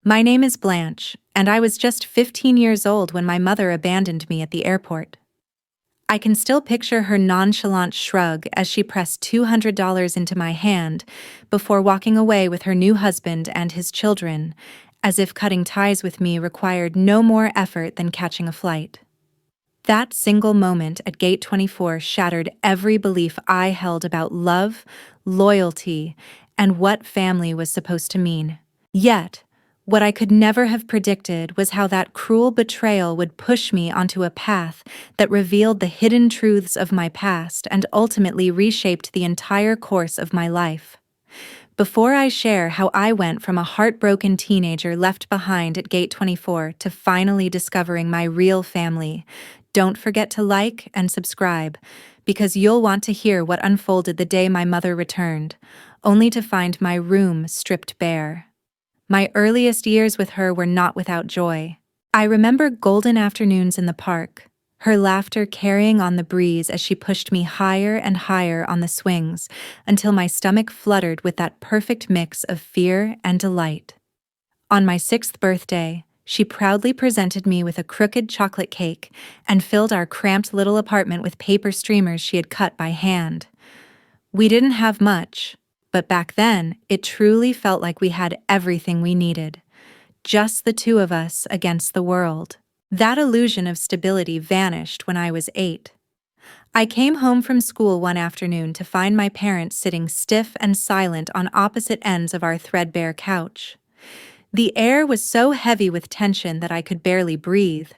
My name is Blanche, and I was just 15 years old when my mother abandoned me at the airport. I can still picture her nonchalant shrug as she pressed $200 into my hand before walking away with her new husband and his children, as if cutting ties with me required no more effort than catching a flight. That single moment at Gate 24 shattered every belief I held about love, loyalty, and what family was supposed to mean. Yet, what I could never have predicted was how that cruel betrayal would push me onto a path that revealed the hidden truths of my past and ultimately reshaped the entire course of my life. Before I share how I went from a heartbroken teenager left behind at Gate 24 to finally discovering my real family, don't forget to like and subscribe, because you'll want to hear what unfolded the day my mother returned, only to find my room stripped bare. My earliest years with her were not without joy. I remember golden afternoons in the park, her laughter carrying on the breeze as she pushed me higher and higher on the swings until my stomach fluttered with that perfect mix of fear and delight. On my 6th birthday, she proudly presented me with a crooked chocolate cake and filled our cramped little apartment with paper streamers she had cut by hand. We didn't have much, but back then, it truly felt like we had everything we needed. Just the two of us against the world. That illusion of stability vanished when I was 8. I came home from school one afternoon to find my parents sitting stiff and silent on opposite ends of our threadbare couch. The air was so heavy with tension that I could barely breathe.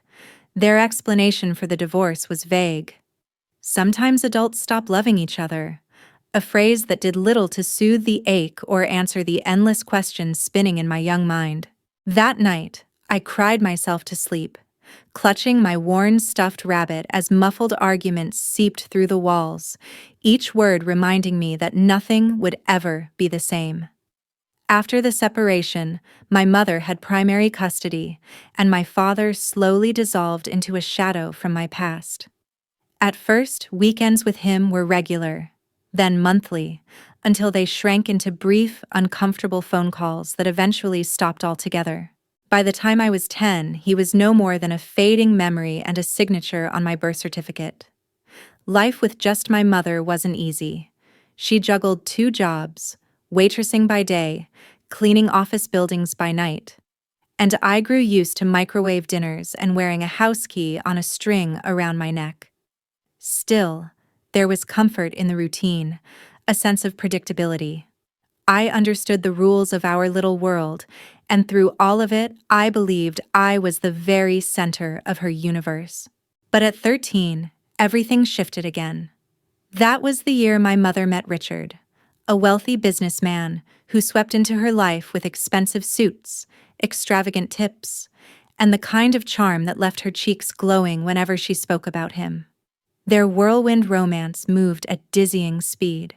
Their explanation for the divorce was vague. Sometimes adults stop loving each other, a phrase that did little to soothe the ache or answer the endless questions spinning in my young mind. That night, I cried myself to sleep, clutching my worn stuffed rabbit as muffled arguments seeped through the walls, each word reminding me that nothing would ever be the same. After the separation, my mother had primary custody, and my father slowly dissolved into a shadow from my past. At first, weekends with him were regular, then monthly, until they shrank into brief, uncomfortable phone calls that eventually stopped altogether. By the time I was 10, he was no more than a fading memory and a signature on my birth certificate. Life with just my mother wasn't easy. She juggled 2 jobs, waitressing by day, cleaning office buildings by night. And I grew used to microwave dinners and wearing a house key on a string around my neck. Still, there was comfort in the routine, a sense of predictability. I understood the rules of our little world, and through all of it, I believed I was the very center of her universe. But at 13, everything shifted again. That was the year my mother met Richard, a wealthy businessman who swept into her life with expensive suits, extravagant tips, and the kind of charm that left her cheeks glowing whenever she spoke about him. Their whirlwind romance moved at dizzying speed.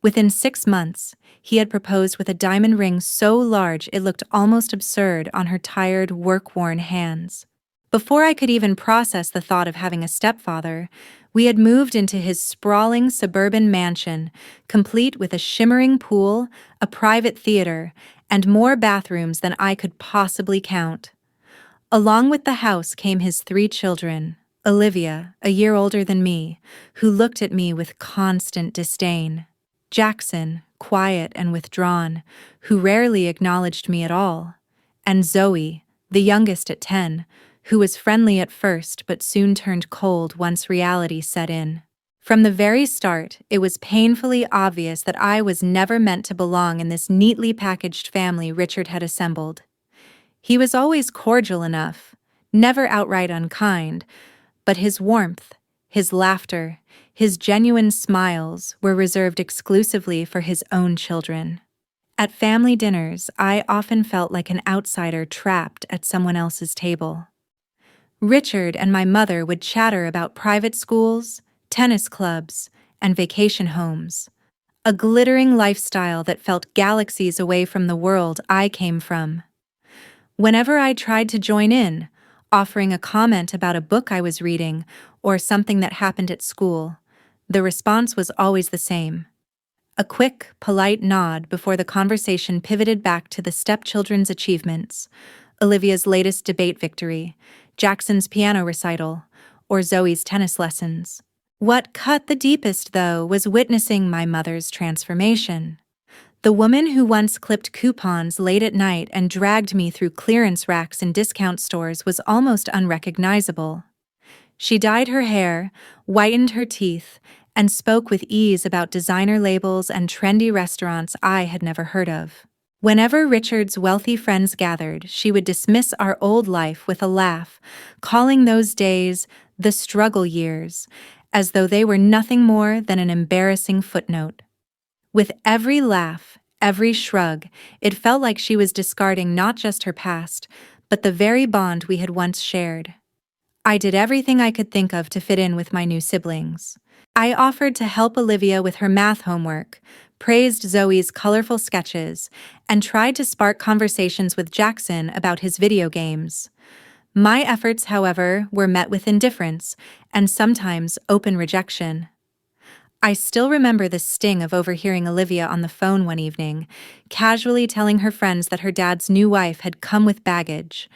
Within 6 months, he had proposed with a diamond ring so large it looked almost absurd on her tired, work-worn hands. Before I could even process the thought of having a stepfather, we had moved into his sprawling suburban mansion, complete with a shimmering pool, a private theater, and more bathrooms than I could possibly count. Along with the house came his 3 children, Olivia, a year older than me, who looked at me with constant disdain. Jackson, quiet and withdrawn, who rarely acknowledged me at all. And Zoe, the youngest at 10, who was friendly at first but soon turned cold once reality set in. From the very start, it was painfully obvious that I was never meant to belong in this neatly packaged family Richard had assembled. He was always cordial enough, never outright unkind, but his warmth, his laughter, his genuine smiles were reserved exclusively for his own children. At family dinners, I often felt like an outsider trapped at someone else's table. Richard and my mother would chatter about private schools, tennis clubs, and vacation homes, a glittering lifestyle that felt galaxies away from the world I came from. Whenever I tried to join in, offering a comment about a book I was reading or something that happened at school, the response was always the same. A quick, polite nod before the conversation pivoted back to the stepchildren's achievements, Olivia's latest debate victory, Jackson's piano recital, or Zoe's tennis lessons. What cut the deepest, though, was witnessing my mother's transformation. The woman who once clipped coupons late at night and dragged me through clearance racks in discount stores was almost unrecognizable. She dyed her hair, whitened her teeth, and spoke with ease about designer labels and trendy restaurants I had never heard of. Whenever Richard's wealthy friends gathered, she would dismiss our old life with a laugh, calling those days the struggle years, as though they were nothing more than an embarrassing footnote. With every laugh, every shrug, it felt like she was discarding not just her past, but the very bond we had once shared. I did everything I could think of to fit in with my new siblings. I offered to help Olivia with her math homework, praised Zoe's colorful sketches, and tried to spark conversations with Jackson about his video games. My efforts, however, were met with indifference and sometimes open rejection. I still remember the sting of overhearing Olivia on the phone one evening, casually telling her friends that her dad's new wife had come with baggage.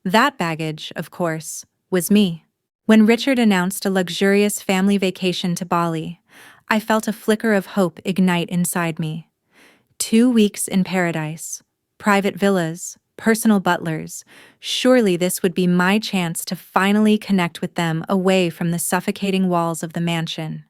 That baggage, of course, was me. When Richard announced a luxurious family vacation to Bali, I felt a flicker of hope ignite inside me. 2 weeks in paradise, private villas, personal butlers. Surely this would be my chance to finally connect with them away from the suffocating walls of the mansion.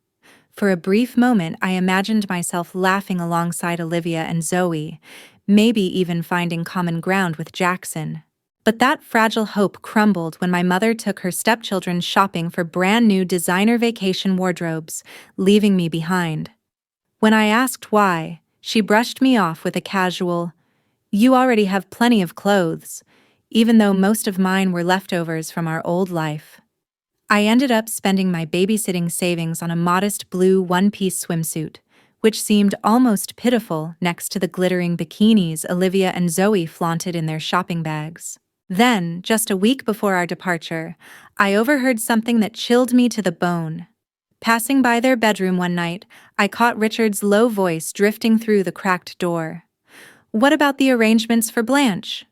For a brief moment, I imagined myself laughing alongside Olivia and Zoe, maybe even finding common ground with Jackson. But that fragile hope crumbled when my mother took her stepchildren shopping for brand new designer vacation wardrobes, leaving me behind. When I asked why, she brushed me off with a casual, "You already have plenty of clothes," even though most of mine were leftovers from our old life. I ended up spending my babysitting savings on a modest blue one-piece swimsuit, which seemed almost pitiful next to the glittering bikinis Olivia and Zoe flaunted in their shopping bags. Then, just a week before our departure, I overheard something that chilled me to the bone. Passing by their bedroom one night, I caught Richard's low voice drifting through the cracked door. "What about the arrangements for Blanche?"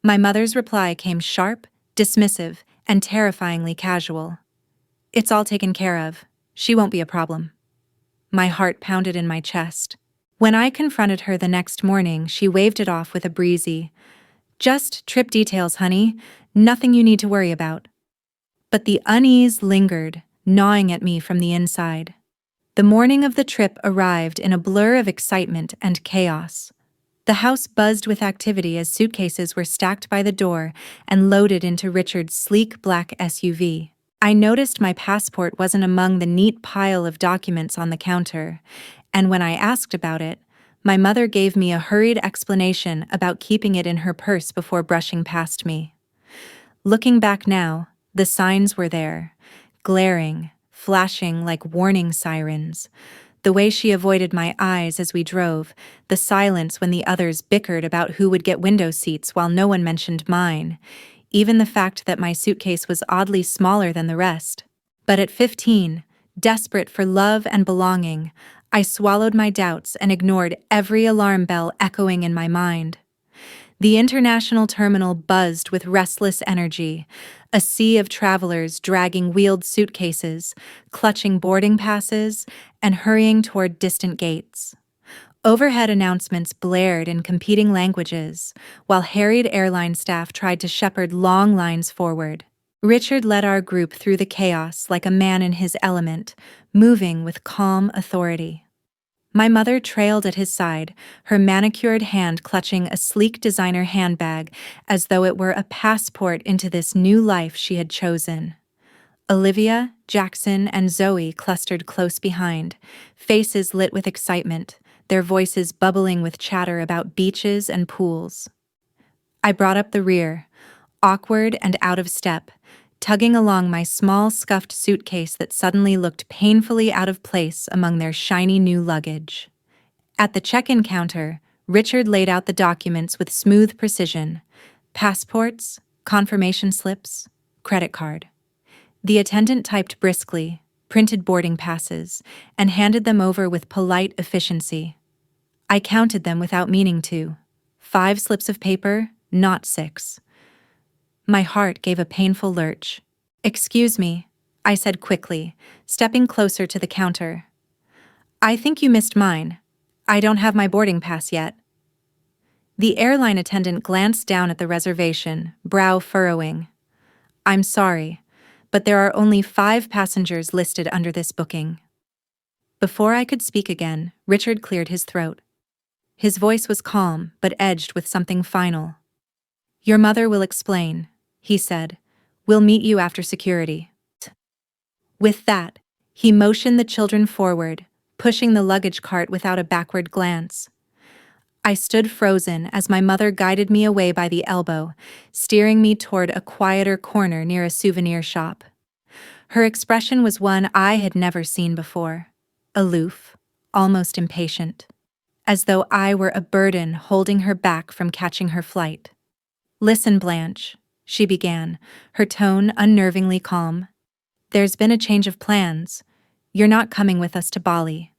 My mother's reply came sharp, dismissive, and terrifyingly casual. "It's all taken care of. She won't be a problem." My heart pounded in my chest. When I confronted her the next morning, she waved it off with a breezy, "Just trip details, honey. Nothing you need to worry about." But the unease lingered, gnawing at me from the inside. The morning of the trip arrived in a blur of excitement and chaos. The house buzzed with activity as suitcases were stacked by the door and loaded into Richard's sleek black SUV. I noticed my passport wasn't among the neat pile of documents on the counter, and when I asked about it, my mother gave me a hurried explanation about keeping it in her purse before brushing past me. Looking back now, the signs were there, glaring, flashing like warning sirens. The way she avoided my eyes as we drove, the silence when the others bickered about who would get window seats while no one mentioned mine, even the fact that my suitcase was oddly smaller than the rest. But at 15, desperate for love and belonging, I swallowed my doubts and ignored every alarm bell echoing in my mind. The international terminal buzzed with restless energy, a sea of travelers dragging wheeled suitcases, clutching boarding passes, and hurrying toward distant gates. Overhead announcements blared in competing languages, while harried airline staff tried to shepherd long lines forward. Richard led our group through the chaos like a man in his element, moving with calm authority. My mother trailed at his side, her manicured hand clutching a sleek designer handbag as though it were a passport into this new life she had chosen. Olivia, Jackson, and Zoe clustered close behind, faces lit with excitement, their voices bubbling with chatter about beaches and pools. I brought up the rear, awkward and out of step, tugging along my small scuffed suitcase that suddenly looked painfully out of place among their shiny new luggage. At the check-in counter, Richard laid out the documents with smooth precision: passports, confirmation slips, credit card. The attendant typed briskly, printed boarding passes, and handed them over with polite efficiency. I counted them without meaning to. 5 slips of paper, not 6. My heart gave a painful lurch. "Excuse me," I said quickly, stepping closer to the counter. "I think you missed mine. I don't have my boarding pass yet." The airline attendant glanced down at the reservation, brow furrowing. "I'm sorry, but there are only 5 passengers listed under this booking." Before I could speak again, Richard cleared his throat. His voice was calm, but edged with something final. "Your mother will explain," he said. "We'll meet you after security." With that, he motioned the children forward, pushing the luggage cart without a backward glance. I stood frozen as my mother guided me away by the elbow, steering me toward a quieter corner near a souvenir shop. Her expression was one I had never seen before, aloof, almost impatient, as though I were a burden holding her back from catching her flight. "Listen, Blanche," she began, her tone unnervingly calm. "There's been a change of plans. You're not coming with us to Bali."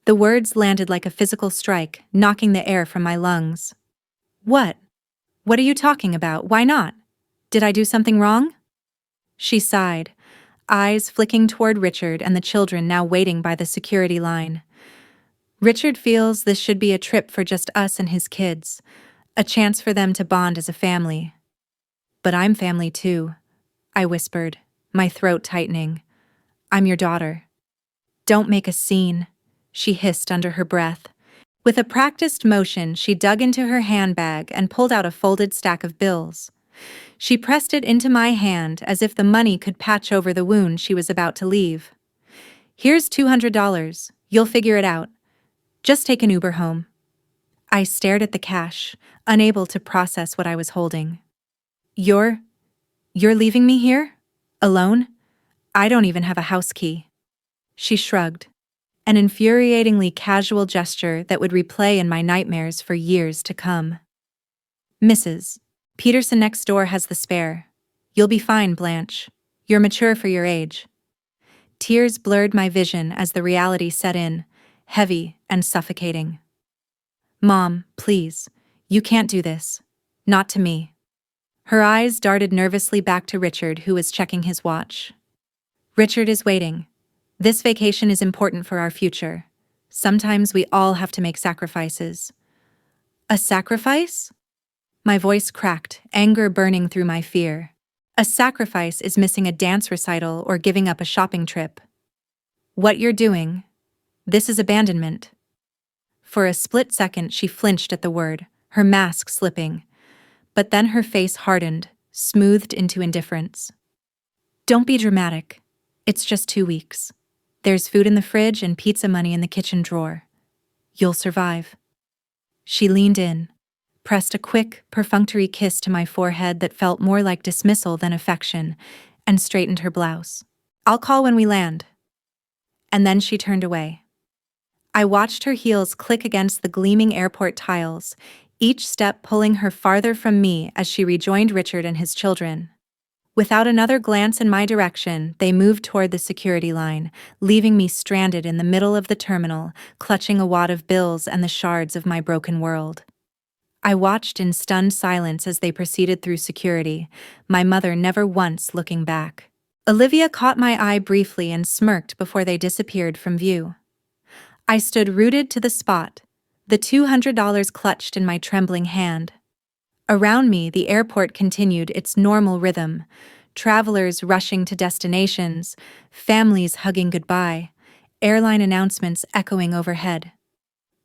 The words landed like a physical strike, knocking the air from my lungs. "What? What are you talking about? Why not? Did I do something wrong?" She sighed, eyes flicking toward Richard and the children now waiting by the security line. "Richard feels this should be a trip for just us and his kids, a chance for them to bond as a family." "But I'm family too," I whispered, my throat tightening. "I'm your daughter." "Don't make a scene," she hissed under her breath. With a practiced motion, she dug into her handbag and pulled out a folded stack of bills. She pressed it into my hand as if the money could patch over the wound she was about to leave. "Here's $200. You'll figure it out. Just take an Uber home." I stared at the cash, unable to process what I was holding. You're leaving me here? Alone? I don't even have a house key." She shrugged, an infuriatingly casual gesture that would replay in my nightmares for years to come. "Mrs. Peterson next door has the spare. You'll be fine, Blanche. You're mature for your age." Tears blurred my vision as the reality set in, heavy and suffocating. "Mom, please. You can't do this. Not to me." Her eyes darted nervously back to Richard, who was checking his watch. "Richard is waiting. This vacation is important for our future. Sometimes we all have to make sacrifices." "A sacrifice?" My voice cracked, anger burning through my fear. "A sacrifice is missing a dance recital or giving up a shopping trip. What you're doing, this is abandonment." For a split second she flinched at the word, her mask slipping. But then her face hardened, smoothed into indifference. "Don't be dramatic. It's just 2 weeks. There's food in the fridge and pizza money in the kitchen drawer. You'll survive." She leaned in, pressed a quick, perfunctory kiss to my forehead that felt more like dismissal than affection, and straightened her blouse. "I'll call when we land." And then she turned away. I watched her heels click against the gleaming airport tiles, each step pulling her farther from me as she rejoined Richard and his children. Without another glance in my direction, they moved toward the security line, leaving me stranded in the middle of the terminal, clutching a wad of bills and the shards of my broken world. I watched in stunned silence as they proceeded through security, my mother never once looking back. Olivia caught my eye briefly and smirked before they disappeared from view. I stood rooted to the spot, the $200 clutched in my trembling hand. Around me, the airport continued its normal rhythm, travelers rushing to destinations, families hugging goodbye, airline announcements echoing overhead.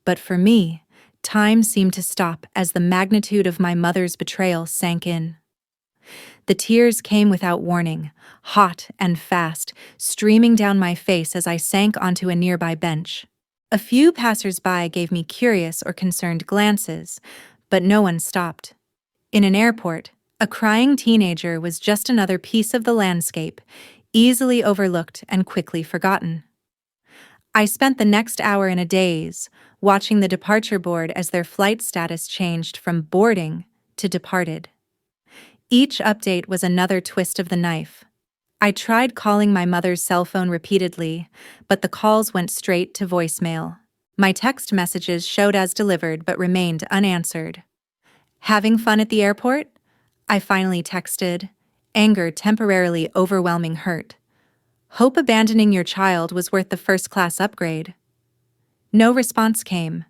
But for me, time seemed to stop as the magnitude of my mother's betrayal sank in. The tears came without warning, hot and fast, streaming down my face as I sank onto a nearby bench. A few passers-by gave me curious or concerned glances, but no one stopped. In an airport, a crying teenager was just another piece of the landscape, easily overlooked and quickly forgotten. I spent the next hour in a daze, watching the departure board as their flight status changed from boarding to departed. Each update was another twist of the knife. I tried calling my mother's cell phone repeatedly, but the calls went straight to voicemail. My text messages showed as delivered but remained unanswered. Having fun at the airport? I finally texted, anger temporarily overwhelming hurt. Hope abandoning your child was worth the first-class upgrade. No response came,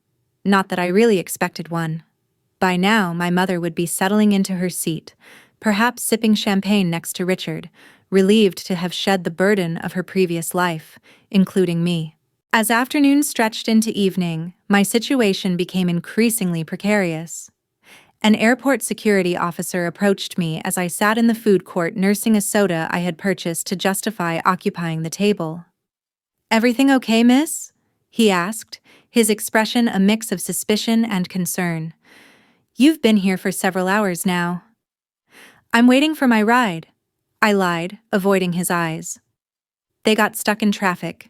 not that I really expected one. By now, my mother would be settling into her seat, perhaps sipping champagne next to Richard, relieved to have shed the burden of her previous life, including me. As afternoon stretched into evening, my situation became increasingly precarious. An airport security officer approached me as I sat in the food court nursing a soda I had purchased to justify occupying the table. "Everything okay, miss?" he asked, his expression a mix of suspicion and concern. "You've been here for several hours now." "I'm waiting for my ride," I lied, avoiding his eyes. "They got stuck in traffic."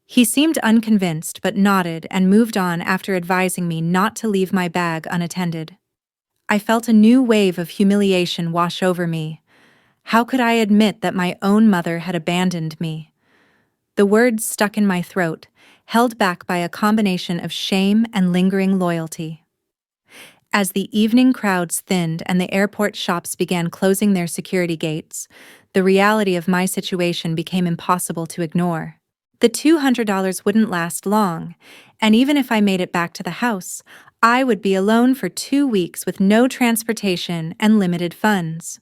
He seemed unconvinced but nodded and moved on after advising me not to leave my bag unattended. I felt a new wave of humiliation wash over me. How could I admit that my own mother had abandoned me? The words stuck in my throat, held back by a combination of shame and lingering loyalty. As the evening crowds thinned and the airport shops began closing their security gates, the reality of my situation became impossible to ignore. The $200 wouldn't last long, and even if I made it back to the house, I would be alone for 2 weeks with no transportation and limited funds.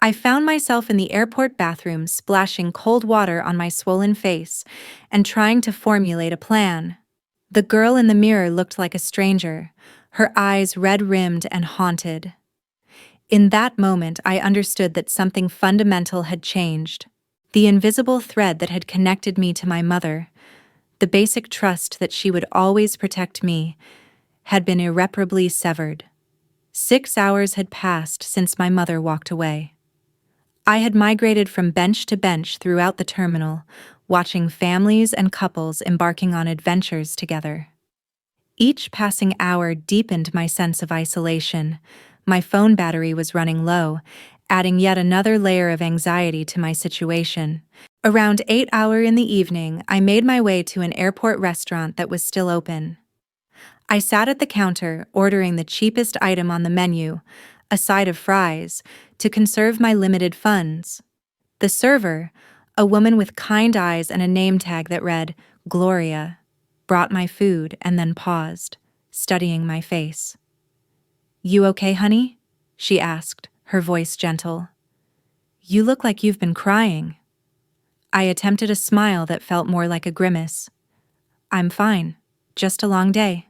I found myself in the airport bathroom splashing cold water on my swollen face and trying to formulate a plan. The girl in the mirror looked like a stranger, her eyes red-rimmed and haunted. In that moment, I understood that something fundamental had changed. The invisible thread that had connected me to my mother, the basic trust that she would always protect me, had been irreparably severed. 6 hours had passed since my mother walked away. I had migrated from bench to bench throughout the terminal, watching families and couples embarking on adventures together. Each passing hour deepened my sense of isolation. My phone battery was running low, adding yet another layer of anxiety to my situation. Around 8 hours in the evening, I made my way to an airport restaurant that was still open. I sat at the counter, ordering the cheapest item on the menu, a side of fries, to conserve my limited funds. The server, a woman with kind eyes and a name tag that read, Gloria, brought my food and then paused, studying my face. "You okay, honey?" she asked, her voice gentle. "You look like you've been crying." I attempted a smile that felt more like a grimace. "I'm fine. Just a long day."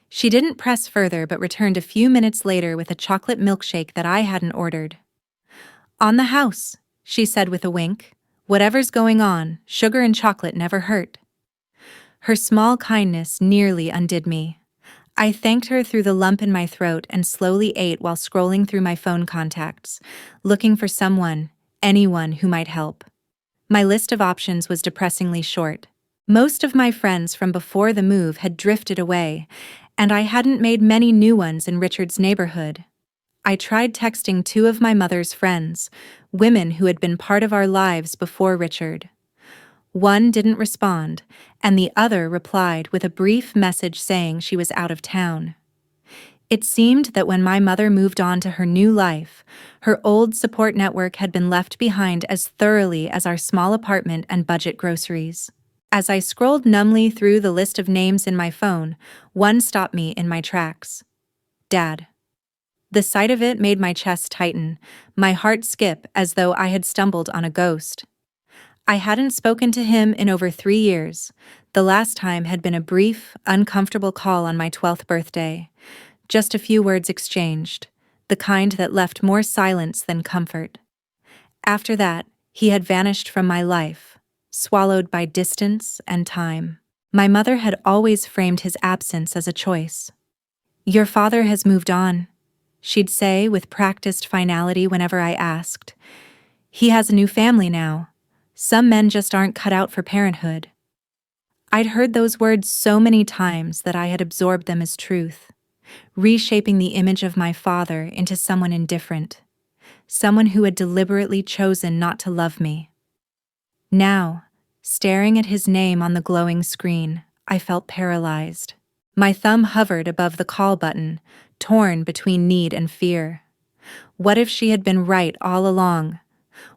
She didn't press further but returned a few minutes later with a chocolate milkshake that I hadn't ordered. "On the house," she said with a wink. "Whatever's going on, sugar and chocolate never hurt." Her small kindness nearly undid me. I thanked her through the lump in my throat and slowly ate while scrolling through my phone contacts, looking for someone, anyone who might help. My list of options was depressingly short. Most of my friends from before the move had drifted away, and I hadn't made many new ones in Richard's neighborhood. I tried texting 2 of my mother's friends, women who had been part of our lives before Richard. One didn't respond, and the other replied with a brief message saying she was out of town. It seemed that when my mother moved on to her new life, her old support network had been left behind as thoroughly as our small apartment and budget groceries. As I scrolled numbly through the list of names in my phone, one stopped me in my tracks. Dad. The sight of it made my chest tighten, my heart skip as though I had stumbled on a ghost. I hadn't spoken to him in over 3 years. The last time had been a brief, uncomfortable call on my 12th birthday. Just a few words exchanged, the kind that left more silence than comfort. After that, he had vanished from my life, swallowed by distance and time. My mother had always framed his absence as a choice. "Your father has moved on," she'd say with practiced finality whenever I asked. "He has a new family now. Some men just aren't cut out for parenthood." I'd heard those words so many times that I had absorbed them as truth, reshaping the image of my father into someone indifferent. someone who had deliberately chosen not to love me. Now, staring at his name on the glowing screen, I felt paralyzed. My thumb hovered above the call button, torn between need and fear. What if she had been right all along?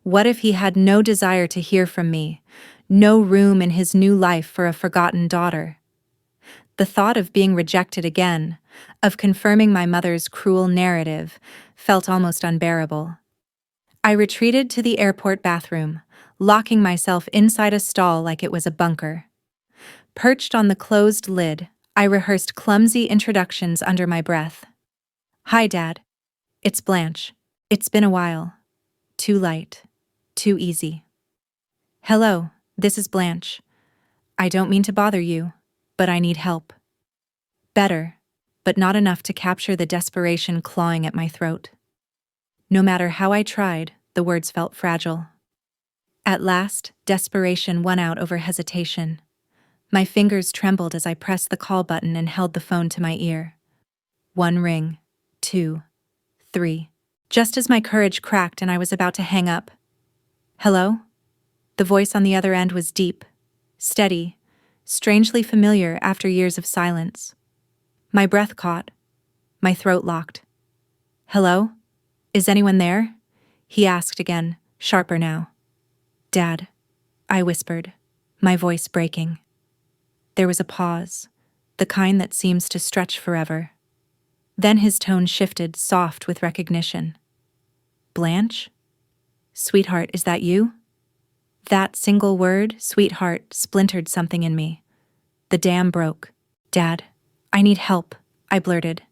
What if he had no desire to hear from me, no room in his new life for a forgotten daughter? The thought of being rejected again, of confirming my mother's cruel narrative, felt almost unbearable. I retreated to the airport bathroom, locking myself inside a stall like it was a bunker. Perched on the closed lid, I rehearsed clumsy introductions under my breath. "Hi, Dad. It's Blanche. It's been a while. Too light. Too easy." "Hello, this is Blanche. I don't mean to bother you, but I need help." Better, but not enough to capture the desperation clawing at my throat. No matter how I tried, the words felt fragile. At last, desperation won out over hesitation. My fingers trembled as I pressed the call button and held the phone to my ear. One ring, two, three. Just as my courage cracked and I was about to hang up. "Hello?" The voice on the other end was deep, steady, strangely familiar after years of silence. My breath caught. My throat locked. "Hello? Is anyone there?" he asked again, sharper now. "Dad," I whispered, my voice breaking. There was a pause, the kind that seems to stretch forever. Then his tone shifted, soft with recognition. "Blanche? Sweetheart, is that you?" That single word, sweetheart, splintered something in me. The dam broke. "Dad, I need help," I blurted,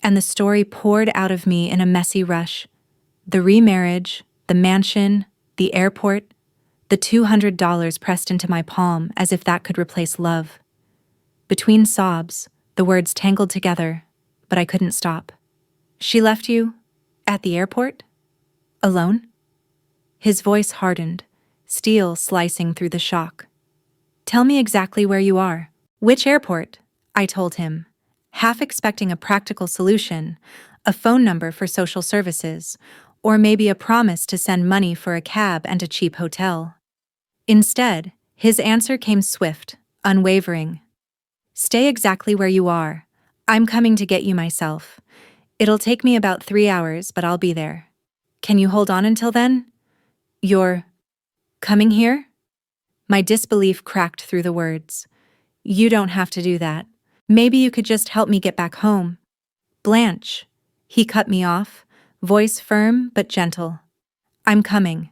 and the story poured out of me in a messy rush. The remarriage, the mansion, the airport, the $200 pressed into my palm as if that could replace love. Between sobs, the words tangled together, but I couldn't stop. "She left you at the airport? Alone?" His voice hardened, steel slicing through the shock. "Tell me exactly where you are." "Which airport?" I told him, half expecting a practical solution, a phone number for social services, or maybe a promise to send money for a cab and a cheap hotel. Instead, his answer came swift, unwavering. "Stay exactly where you are. I'm coming to get you myself. It'll take me about 3 hours, but I'll be there. Can you hold on until then? You're coming here?" My disbelief cracked through the words. "You don't have to do that. Maybe you could just help me get back home." "Blanche," he cut me off, voice firm but gentle. "I'm coming.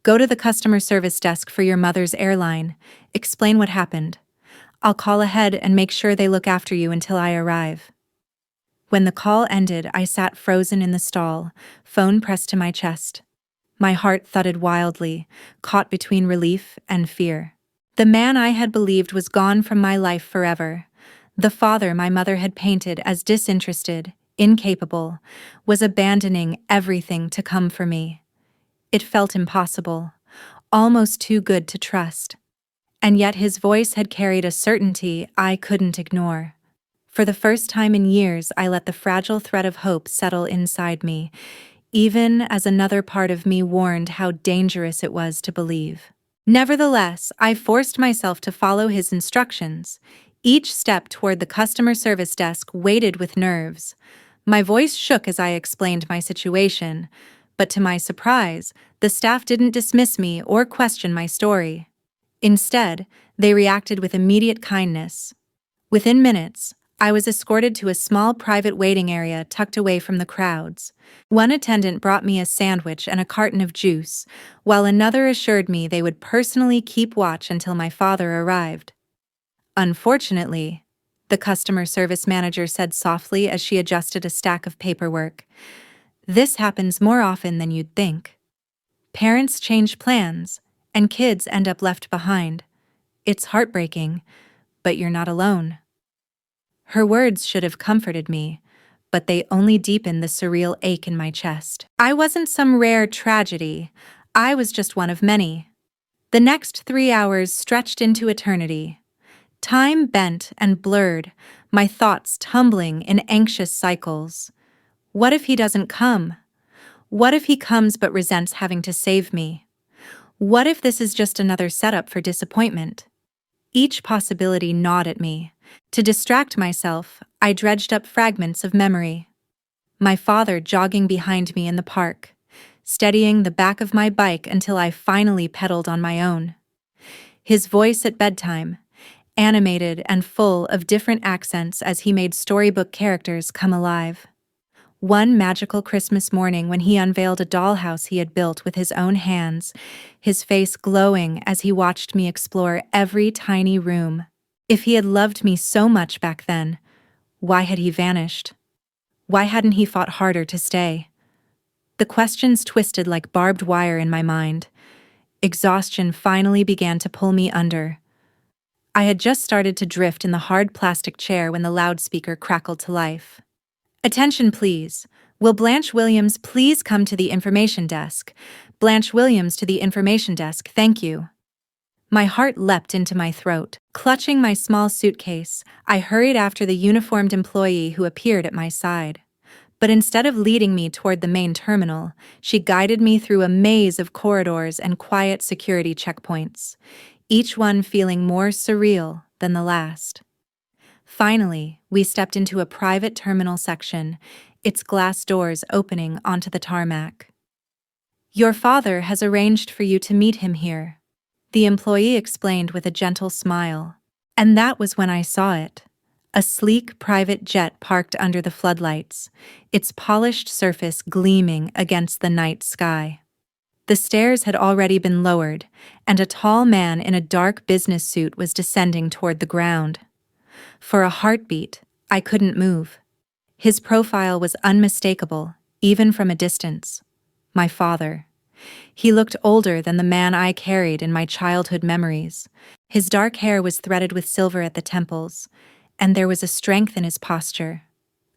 Go to the customer service desk for your mother's airline. Explain what happened. I'll call ahead and make sure they look after you until I arrive." When the call ended, I sat frozen in the stall, phone pressed to my chest. My heart thudded wildly, caught between relief and fear. The man I had believed was gone from my life forever, the father my mother had painted as disinterested, incapable, was abandoning everything to come for me. It felt impossible, almost too good to trust. And yet his voice had carried a certainty I couldn't ignore. For the first time in years, I let the fragile thread of hope settle inside me, even as another part of me warned how dangerous it was to believe. Nevertheless, I forced myself to follow his instructions. Each step toward the customer service desk weighted with nerves. My voice shook as I explained my situation, but to my surprise, the staff didn't dismiss me or question my story. Instead, they reacted with immediate kindness. Within minutes, I was escorted to a small private waiting area tucked away from the crowds. One attendant brought me a sandwich and a carton of juice, while another assured me they would personally keep watch until my father arrived. "Unfortunately," the customer service manager said softly as she adjusted a stack of paperwork, "this happens more often than you'd think. Parents change plans, and kids end up left behind. It's heartbreaking, but you're not alone." Her words should have comforted me, but they only deepened the surreal ache in my chest. I wasn't some rare tragedy. I was just one of many. The next 3 hours stretched into eternity. Time bent and blurred, my thoughts tumbling in anxious cycles. What if he doesn't come? What if he comes but resents having to save me? What if this is just another setup for disappointment? Each possibility gnawed at me. To distract myself, I dredged up fragments of memory. My father jogging behind me in the park, steadying the back of my bike until I finally pedaled on my own. His voice at bedtime, animated and full of different accents as he made storybook characters come alive. One magical Christmas morning when he unveiled a dollhouse he had built with his own hands, his face glowing as he watched me explore every tiny room. If he had loved me so much back then, why had he vanished? Why hadn't he fought harder to stay? The questions twisted like barbed wire in my mind. Exhaustion finally began to pull me under. I had just started to drift in the hard plastic chair when the loudspeaker crackled to life. "Attention, please. Will Blanche Williams please come to the information desk? Blanche Williams to the information desk, thank you." My heart leapt into my throat. Clutching my small suitcase, I hurried after the uniformed employee who appeared at my side. But instead of leading me toward the main terminal, she guided me through a maze of corridors and quiet security checkpoints, each one feeling more surreal than the last. Finally, we stepped into a private terminal section, its glass doors opening onto the tarmac. "Your father has arranged for you to meet him here," the employee explained with a gentle smile. And that was when I saw it. A sleek private jet parked under the floodlights, its polished surface gleaming against the night sky. The stairs had already been lowered, and a tall man in a dark business suit was descending toward the ground. For a heartbeat, I couldn't move. His profile was unmistakable, even from a distance. My father. He looked older than the man I carried in my childhood memories. His dark hair was threaded with silver at the temples, and there was a strength in his posture,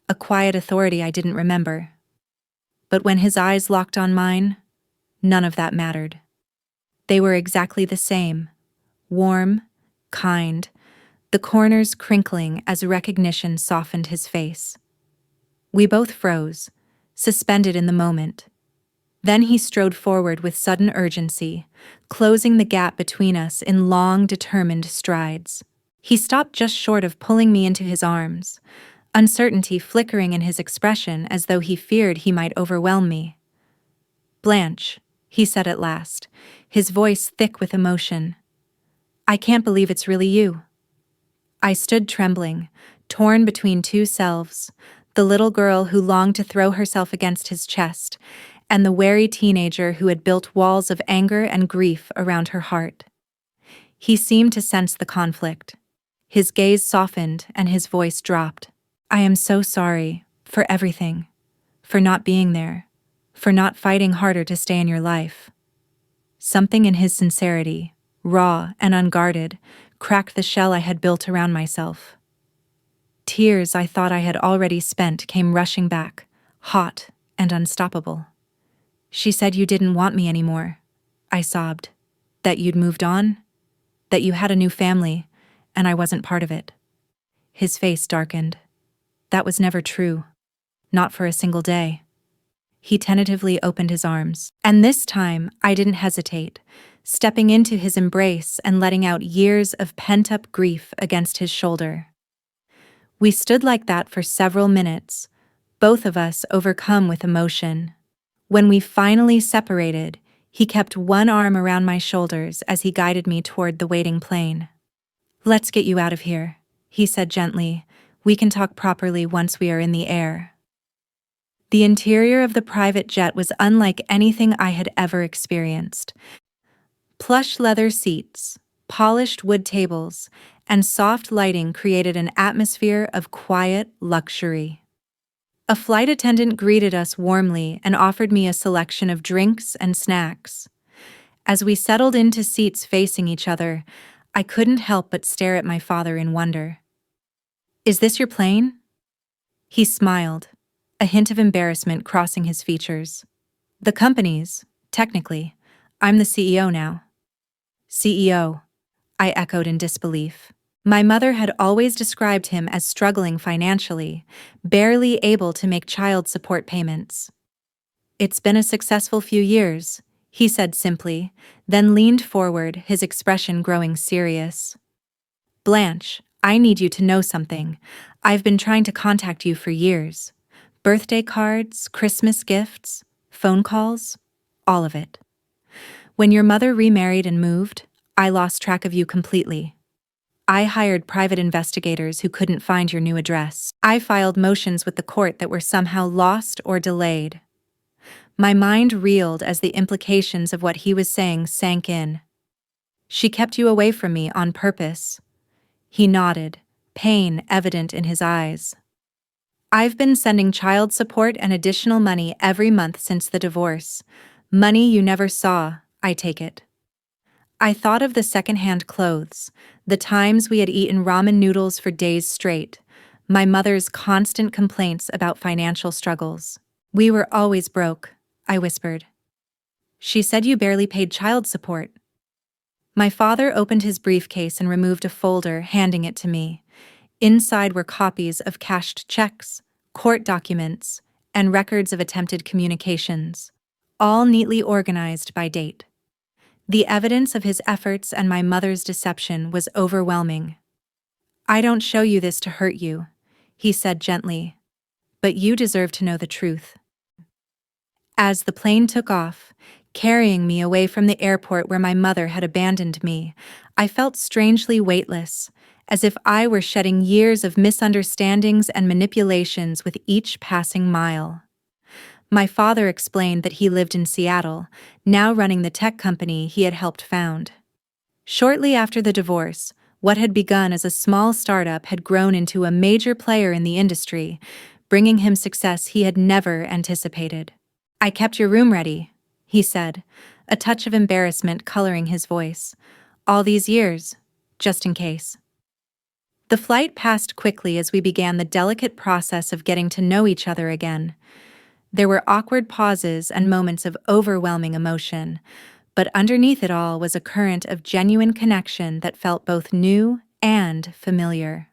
a quiet authority I didn't remember. But when his eyes locked on mine, none of that mattered. They were exactly the same, warm, kind, the corners crinkling as recognition softened his face. We both froze, suspended in the moment. Then he strode forward with sudden urgency, closing the gap between us in long, determined strides. He stopped just short of pulling me into his arms, uncertainty flickering in his expression as though he feared he might overwhelm me. "Blanche," he said at last, his voice thick with emotion. "I can't believe it's really you." I stood trembling, torn between two selves, the little girl who longed to throw herself against his chest, and the wary teenager who had built walls of anger and grief around her heart. He seemed to sense the conflict. His gaze softened and his voice dropped. "I am so sorry for everything, for not being there, for not fighting harder to stay in your life." Something in his sincerity, raw and unguarded, cracked the shell I had built around myself. Tears I thought I had already spent came rushing back, hot and unstoppable. "She said you didn't want me anymore," I sobbed. "That you'd moved on? That you had a new family, and I wasn't part of it." His face darkened. "That was never true. Not for a single day." He tentatively opened his arms, and this time I didn't hesitate, stepping into his embrace and letting out years of pent-up grief against his shoulder. We stood like that for several minutes, both of us overcome with emotion. When we finally separated, he kept one arm around my shoulders as he guided me toward the waiting plane. "Let's get you out of here," he said gently. "We can talk properly once we are in the air." The interior of the private jet was unlike anything I had ever experienced. Plush leather seats, polished wood tables, and soft lighting created an atmosphere of quiet luxury. A flight attendant greeted us warmly and offered me a selection of drinks and snacks. As we settled into seats facing each other, I couldn't help but stare at my father in wonder. "Is this your plane?" He smiled, a hint of embarrassment crossing his features. "The company's, technically. I'm the CEO now." "CEO," I echoed in disbelief. My mother had always described him as struggling financially, barely able to make child support payments. It's been a successful few years, he said simply, then leaned forward, his expression growing serious. Blanche, I need you to know something. I've been trying to contact you for years. Birthday cards, Christmas gifts, phone calls, all of it. When your mother remarried and moved, I lost track of you completely. I hired private investigators who couldn't find your new address. I filed motions with the court that were somehow lost or delayed. My mind reeled as the implications of what he was saying sank in. She kept you away from me on purpose. He nodded, pain evident in his eyes. I've been sending child support and additional money every month since the divorce. Money you never saw, I take it. I thought of the secondhand clothes, the times we had eaten ramen noodles for days straight, my mother's constant complaints about financial struggles. We were always broke, I whispered. She said you barely paid child support. My father opened his briefcase and removed a folder, handing it to me. Inside were copies of cashed checks, court documents, and records of attempted communications, all neatly organized by date. The evidence of his efforts and my mother's deception was overwhelming. I don't show you this to hurt you, he said gently, but you deserve to know the truth. As the plane took off, carrying me away from the airport where my mother had abandoned me, I felt strangely weightless, as if I were shedding years of misunderstandings and manipulations with each passing mile. My father explained that he lived in Seattle, now running the tech company he had helped found. Shortly after the divorce, what had begun as a small startup had grown into a major player in the industry, bringing him success he had never anticipated. I kept your room ready, he said, a touch of embarrassment coloring his voice. All these years, just in case. The flight passed quickly as we began the delicate process of getting to know each other again. There were awkward pauses and moments of overwhelming emotion, but underneath it all was a current of genuine connection that felt both new and familiar.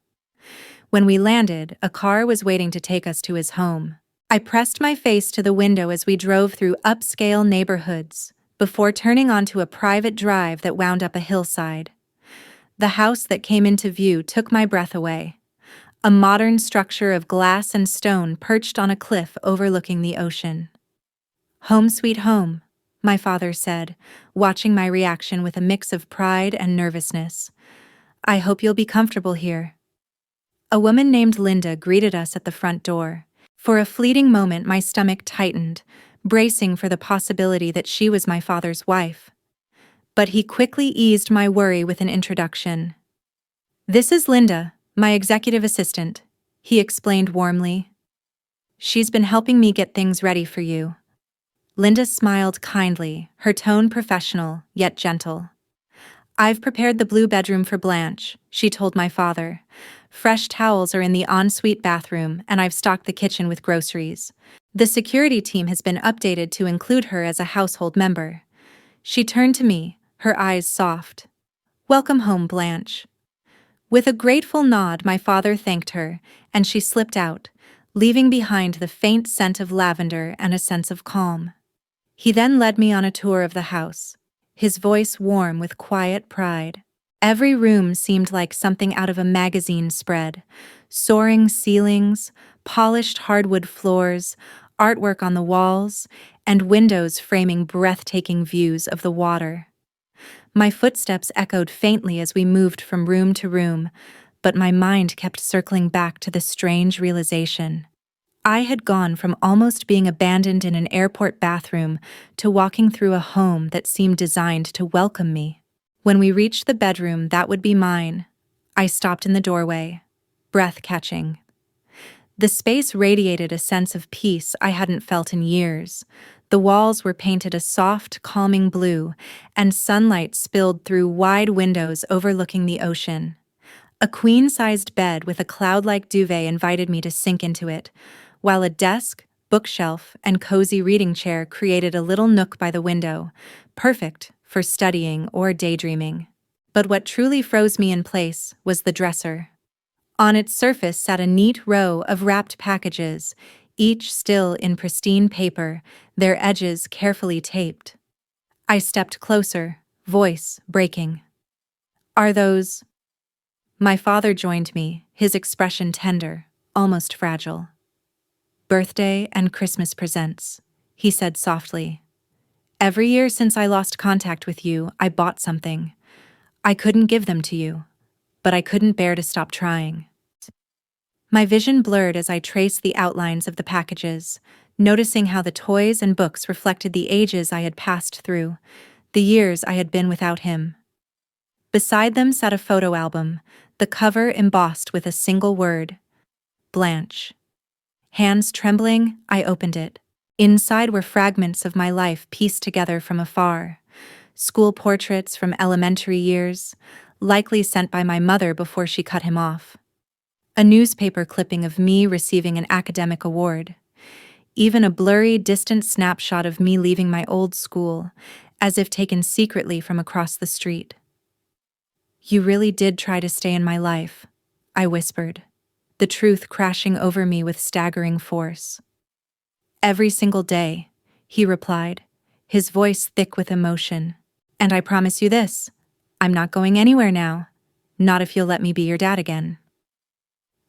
When we landed, a car was waiting to take us to his home. I pressed my face to the window as we drove through upscale neighborhoods, before turning onto a private drive that wound up a hillside. The house that came into view took my breath away. A modern structure of glass and stone perched on a cliff overlooking the ocean. Home sweet home, my father said, watching my reaction with a mix of pride and nervousness. I hope you'll be comfortable here. A woman named Linda greeted us at the front door. For a fleeting moment, my stomach tightened, bracing for the possibility that she was my father's wife. But he quickly eased my worry with an introduction. This is Linda, my executive assistant, he explained warmly. She's been helping me get things ready for you. Linda smiled kindly, her tone professional, yet gentle. I've prepared the blue bedroom for Blanche, she told my father. Fresh towels are in the ensuite bathroom, and I've stocked the kitchen with groceries. The security team has been updated to include her as a household member. She turned to me, her eyes soft. Welcome home, Blanche. With a grateful nod, my father thanked her, and she slipped out, leaving behind the faint scent of lavender and a sense of calm. He then led me on a tour of the house, his voice warm with quiet pride. Every room seemed like something out of a magazine spread. Soaring ceilings, polished hardwood floors, artwork on the walls, and windows framing breathtaking views of the water. My footsteps echoed faintly as we moved from room to room, but my mind kept circling back to the strange realization. I had gone from almost being abandoned in an airport bathroom to walking through a home that seemed designed to welcome me. When we reached the bedroom that would be mine, I stopped in the doorway, breath-catching. The space radiated a sense of peace I hadn't felt in years. The walls were painted a soft, calming blue, and sunlight spilled through wide windows overlooking the ocean. A queen-sized bed with a cloud-like duvet invited me to sink into it, while a desk, bookshelf, and cozy reading chair created a little nook by the window, perfect for studying or daydreaming. But what truly froze me in place was the dresser. On its surface sat a neat row of wrapped packages, each still in pristine paper, their edges carefully taped. I stepped closer, voice breaking. Are those? My father joined me, his expression tender, almost fragile. Birthday and Christmas presents, he said softly. Every year since I lost contact with you, I bought something. I couldn't give them to you, but I couldn't bear to stop trying. My vision blurred as I traced the outlines of the packages, noticing how the toys and books reflected the ages I had passed through, the years I had been without him. Beside them sat a photo album, the cover embossed with a single word, Blanche. Hands trembling, I opened it. Inside were fragments of my life pieced together from afar. School portraits from elementary years, likely sent by my mother before she cut him off. A newspaper clipping of me receiving an academic award. Even a blurry, distant snapshot of me leaving my old school, as if taken secretly from across the street. You really did try to stay in my life, I whispered, the truth crashing over me with staggering force. Every single day, he replied, his voice thick with emotion. And I promise you this, I'm not going anywhere now, not if you'll let me be your dad again.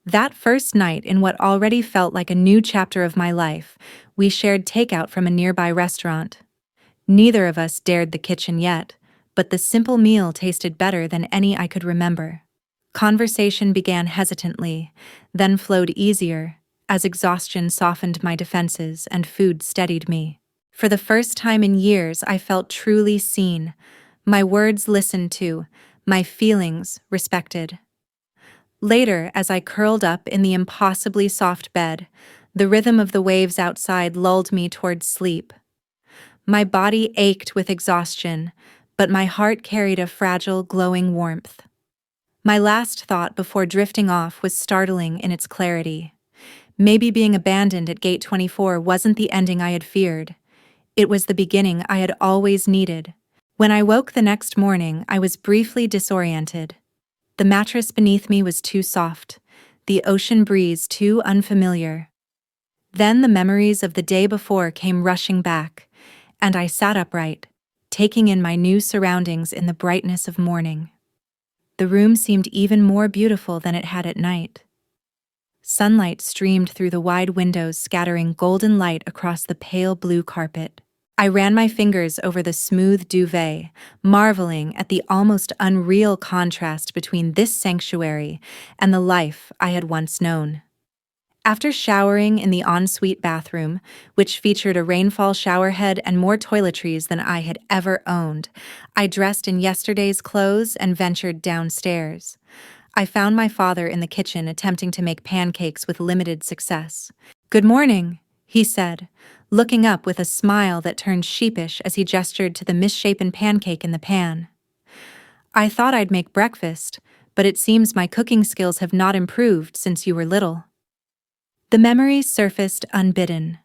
That first night, in what already felt like a new chapter of my life, we shared takeout from a nearby restaurant. Neither of us dared the kitchen yet, but the simple meal tasted better than any I could remember. Conversation began hesitantly, then flowed easier, as exhaustion softened my defenses and food steadied me. For the first time in years, I felt truly seen, my words listened to, my feelings respected. Later, as I curled up in the impossibly soft bed, the rhythm of the waves outside lulled me toward sleep. My body ached with exhaustion, but my heart carried a fragile, glowing warmth. My last thought before drifting off was startling in its clarity. Maybe being abandoned at Gate 24 wasn't the ending I had feared. It was the beginning I had always needed. When I woke the next morning, I was briefly disoriented. The mattress beneath me was too soft, the ocean breeze too unfamiliar. Then the memories of the day before came rushing back, and I sat upright, taking in my new surroundings in the brightness of morning. The room seemed even more beautiful than it had at night. Sunlight streamed through the wide windows, scattering golden light across the pale blue carpet. I ran my fingers over the smooth duvet, marveling at the almost unreal contrast between this sanctuary and the life I had once known. After showering in the ensuite bathroom, which featured a rainfall showerhead and more toiletries than I had ever owned, I dressed in yesterday's clothes and ventured downstairs. I found my father in the kitchen attempting to make pancakes with limited success. "Good morning," he said, looking up with a smile that turned sheepish as he gestured to the misshapen pancake in the pan. "I thought I'd make breakfast, but it seems my cooking skills have not improved since you were little." The memory surfaced unbidden.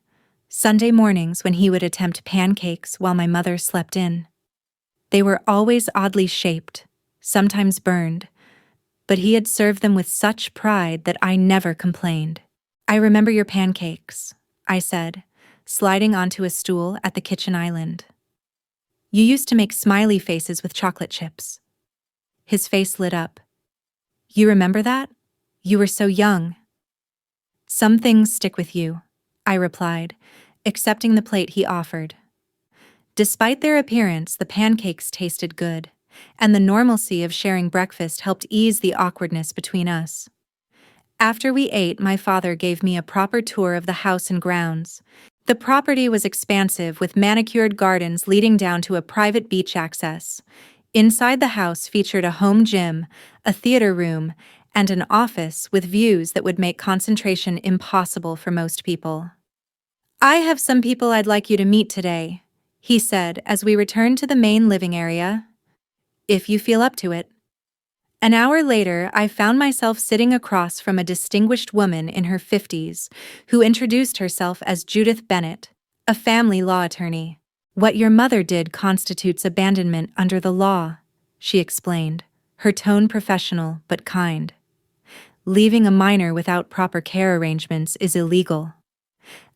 Sunday mornings when he would attempt pancakes while my mother slept in. They were always oddly shaped, sometimes burned, but he had served them with such pride that I never complained. "I remember your pancakes," I said, sliding onto a stool at the kitchen island. "You used to make smiley faces with chocolate chips." His face lit up. "You remember that? You were so young." "Some things stick with you," I replied, accepting the plate he offered. Despite their appearance, the pancakes tasted good, and the normalcy of sharing breakfast helped ease the awkwardness between us. After we ate, my father gave me a proper tour of the house and grounds. The property was expansive, with manicured gardens leading down to a private beach access. Inside the house featured a home gym, a theater room, and an office with views that would make concentration impossible for most people. "I have some people I'd like you to meet today," he said as we returned to the main living area. "If you feel up to it." An hour later, I found myself sitting across from a distinguished woman in her 50s who introduced herself as Judith Bennett, a family law attorney. "What your mother did constitutes abandonment under the law," she explained, her tone professional but kind. "Leaving a minor without proper care arrangements is illegal."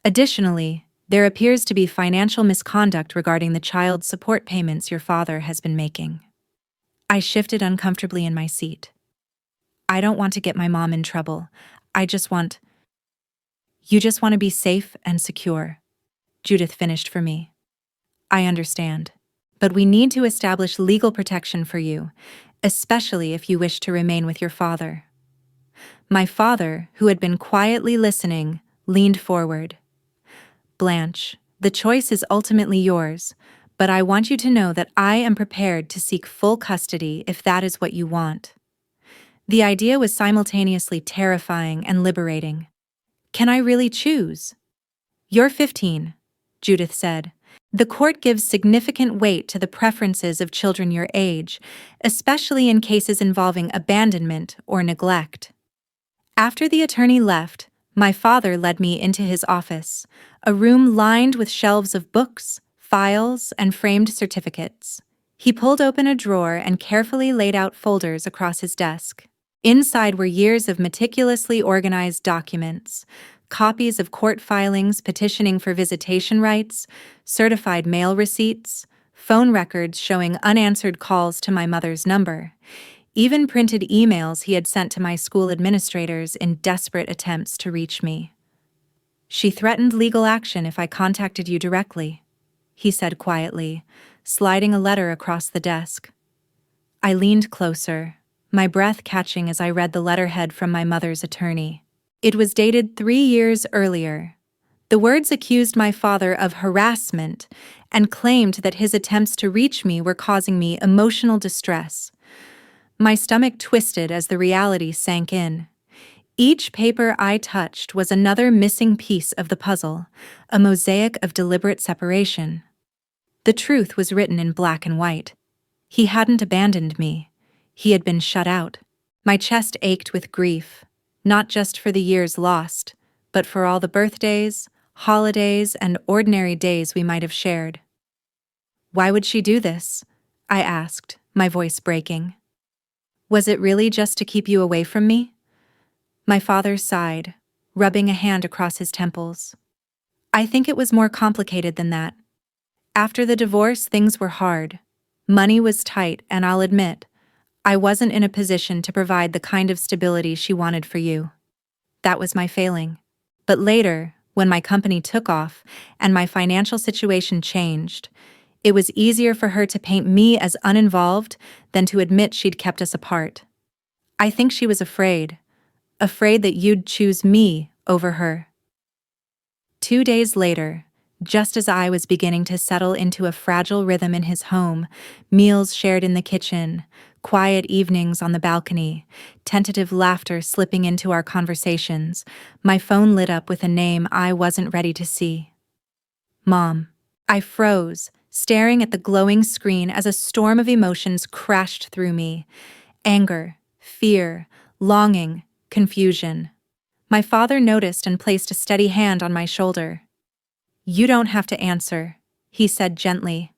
Additionally, there appears to be financial misconduct regarding the child support payments your father has been making. I shifted uncomfortably in my seat. I don't want to get my mom in trouble. I just want. You just want to be safe and secure, Judith finished for me. I understand. But we need to establish legal protection for you, especially if you wish to remain with your father. My father, who had been quietly listening, leaned forward. Blanche, the choice is ultimately yours, but I want you to know that I am prepared to seek full custody if that is what you want. The idea was simultaneously terrifying and liberating. Can I really choose? You're 15, Judith said. The court gives significant weight to the preferences of children your age, especially in cases involving abandonment or neglect. After the attorney left, my father led me into his office, a room lined with shelves of books, files, and framed certificates. He pulled open a drawer and carefully laid out folders across his desk. Inside were years of meticulously organized documents, copies of court filings petitioning for visitation rights, certified mail receipts, phone records showing unanswered calls to my mother's number, even printed emails he had sent to my school administrators in desperate attempts to reach me. She threatened legal action if I contacted you directly, he said quietly, sliding a letter across the desk. I leaned closer, my breath catching as I read the letterhead from my mother's attorney. It was dated 3 years earlier. The words accused my father of harassment and claimed that his attempts to reach me were causing me emotional distress. My stomach twisted as the reality sank in. Each paper I touched was another missing piece of the puzzle, a mosaic of deliberate separation. The truth was written in black and white. He hadn't abandoned me. He had been shut out. My chest ached with grief, not just for the years lost, but for all the birthdays, holidays, and ordinary days we might have shared. Why would she do this? I asked, my voice breaking. Was it really just to keep you away from me? My father sighed, rubbing a hand across his temples. I think it was more complicated than that. After the divorce, things were hard. Money was tight, and I'll admit, I wasn't in a position to provide the kind of stability she wanted for you. That was my failing. But later, when my company took off and my financial situation changed, it was easier for her to paint me as uninvolved than to admit she'd kept us apart. I think she was afraid that you'd choose me over her. 2 days later, just as I was beginning to settle into a fragile rhythm in his home, meals shared in the kitchen, quiet evenings on the balcony, tentative laughter slipping into our conversations, my phone lit up with a name I wasn't ready to see. Mom. I froze, staring at the glowing screen as a storm of emotions crashed through me. Anger, fear, longing, confusion. My father noticed and placed a steady hand on my shoulder. You don't have to answer, he said gently.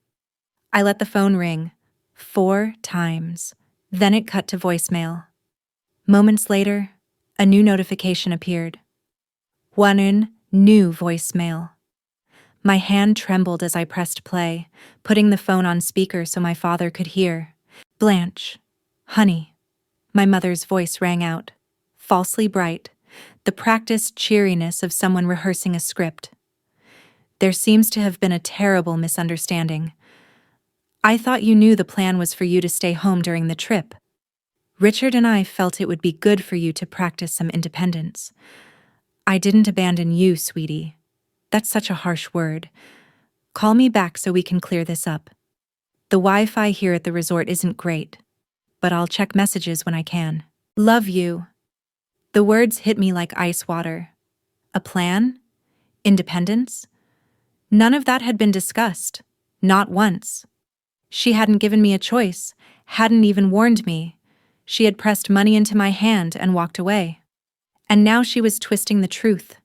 I let the phone ring 4 times. Then it cut to voicemail. Moments later, a new notification appeared. New voicemail. My hand trembled as I pressed play, putting the phone on speaker so my father could hear. Blanche. Honey. My mother's voice rang out, falsely bright, the practiced cheeriness of someone rehearsing a script. There seems to have been a terrible misunderstanding. I thought you knew the plan was for you to stay home during the trip. Richard and I felt it would be good for you to practice some independence. I didn't abandon you, sweetie. That's such a harsh word. Call me back so we can clear this up. The Wi-Fi here at the resort isn't great, but I'll check messages when I can. Love you. The words hit me like ice water. A plan? Independence? None of that had been discussed. Not once. She hadn't given me a choice, hadn't even warned me. She had pressed money into my hand and walked away. And now she was twisting the truth,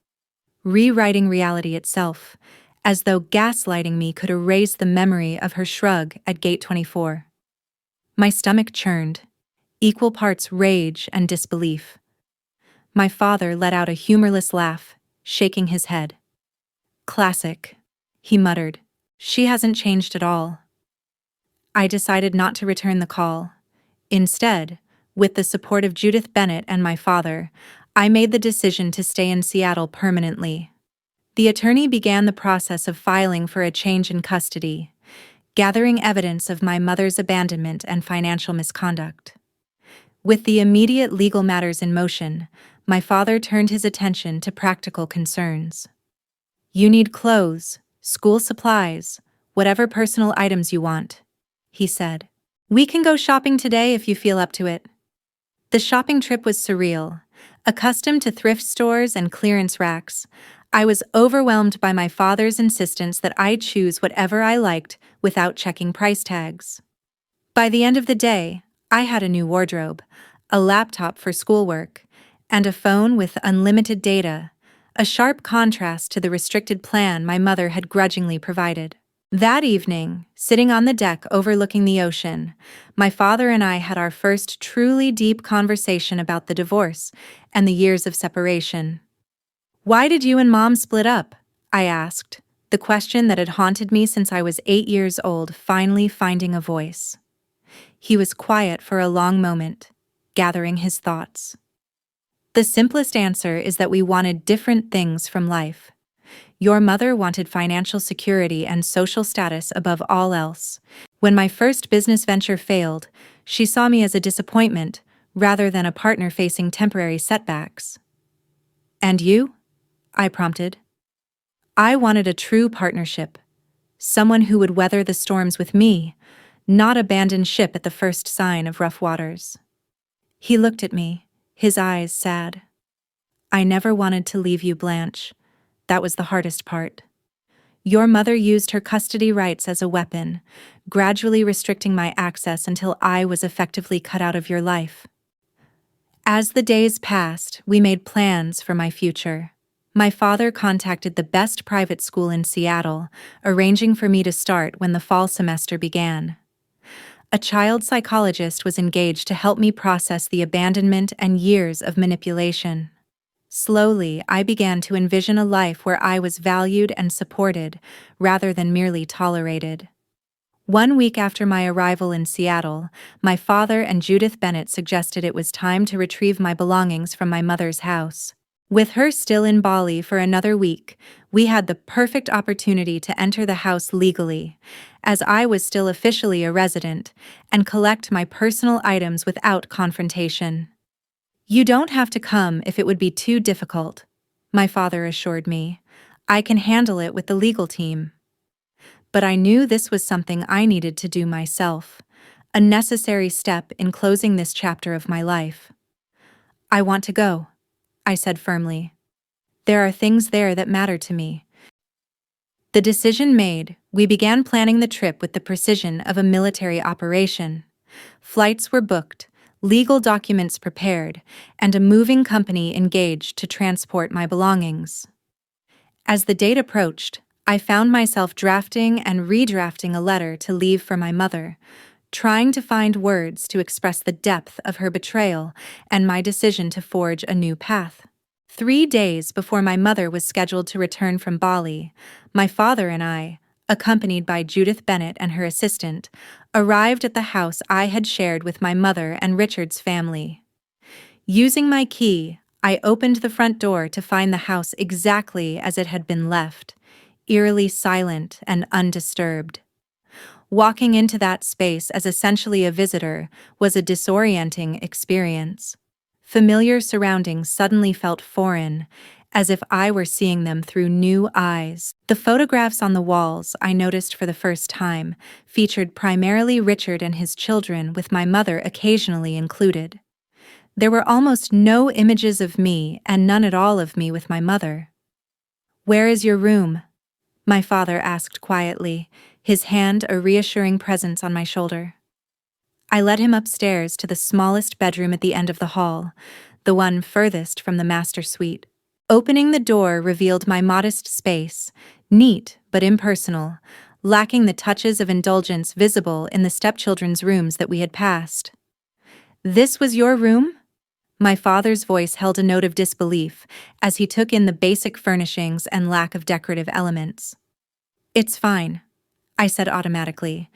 rewriting reality itself, as though gaslighting me could erase the memory of her shrug at Gate 24. My stomach churned, equal parts rage and disbelief. My father let out a humorless laugh, shaking his head. Classic, he muttered. She hasn't changed at all. I decided not to return the call. Instead, with the support of Judith Bennett and my father, I made the decision to stay in Seattle permanently. The attorney began the process of filing for a change in custody, gathering evidence of my mother's abandonment and financial misconduct. With the immediate legal matters in motion, my father turned his attention to practical concerns. You need clothes, school supplies, whatever personal items you want, he said. We can go shopping today if you feel up to it. The shopping trip was surreal. Accustomed to thrift stores and clearance racks, I was overwhelmed by my father's insistence that I choose whatever I liked without checking price tags. By the end of the day, I had a new wardrobe, a laptop for schoolwork, and a phone with unlimited data, a sharp contrast to the restricted plan my mother had grudgingly provided. That evening, sitting on the deck overlooking the ocean, my father and I had our first truly deep conversation about the divorce and the years of separation. Why did you and Mom split up? I asked, the question that had haunted me since I was 8 years old finally finding a voice. He was quiet for a long moment, gathering his thoughts. The simplest answer is that we wanted different things from life. Your mother wanted financial security and social status above all else. When my first business venture failed, she saw me as a disappointment rather than a partner facing temporary setbacks. And you? I prompted. I wanted a true partnership, someone who would weather the storms with me, not abandon ship at the first sign of rough waters. He looked at me, his eyes sad. I never wanted to leave you, Blanche. That was the hardest part. Your mother used her custody rights as a weapon, gradually restricting my access until I was effectively cut out of your life. As the days passed, we made plans for my future. My father contacted the best private school in Seattle, arranging for me to start when the fall semester began. A child psychologist was engaged to help me process the abandonment and years of manipulation. Slowly, I began to envision a life where I was valued and supported, rather than merely tolerated. 1 week after my arrival in Seattle, my father and Judith Bennett suggested it was time to retrieve my belongings from my mother's house. With her still in Bali for another week, we had the perfect opportunity to enter the house legally, as I was still officially a resident, and collect my personal items without confrontation. You don't have to come if it would be too difficult, my father assured me. I can handle it with the legal team. But I knew this was something I needed to do myself, a necessary step in closing this chapter of my life. I want to go, I said firmly. There are things there that matter to me. The decision made, we began planning the trip with the precision of a military operation. Flights were booked, legal documents prepared, and a moving company engaged to transport my belongings. As the date approached, I found myself drafting and redrafting a letter to leave for my mother, trying to find words to express the depth of her betrayal and my decision to forge a new path. 3 days before my mother was scheduled to return from Bali, my father and I, accompanied by Judith Bennett and her assistant, arrived at the house I had shared with my mother and Richard's family. Using my key, I opened the front door to find the house exactly as it had been left, eerily silent and undisturbed. Walking into that space as essentially a visitor was a disorienting experience. Familiar surroundings suddenly felt foreign, as if I were seeing them through new eyes. The photographs on the walls, I noticed for the first time, featured primarily Richard and his children, with my mother occasionally included. There were almost no images of me and none at all of me with my mother. "Where is your room?" my father asked quietly, his hand a reassuring presence on my shoulder. I led him upstairs to the smallest bedroom at the end of the hall, the one furthest from the master suite. Opening the door revealed my modest space, neat but impersonal, lacking the touches of indulgence visible in the stepchildren's rooms that we had passed. "This was your room?" My father's voice held a note of disbelief as he took in the basic furnishings and lack of decorative elements. "It's fine," I said automatically,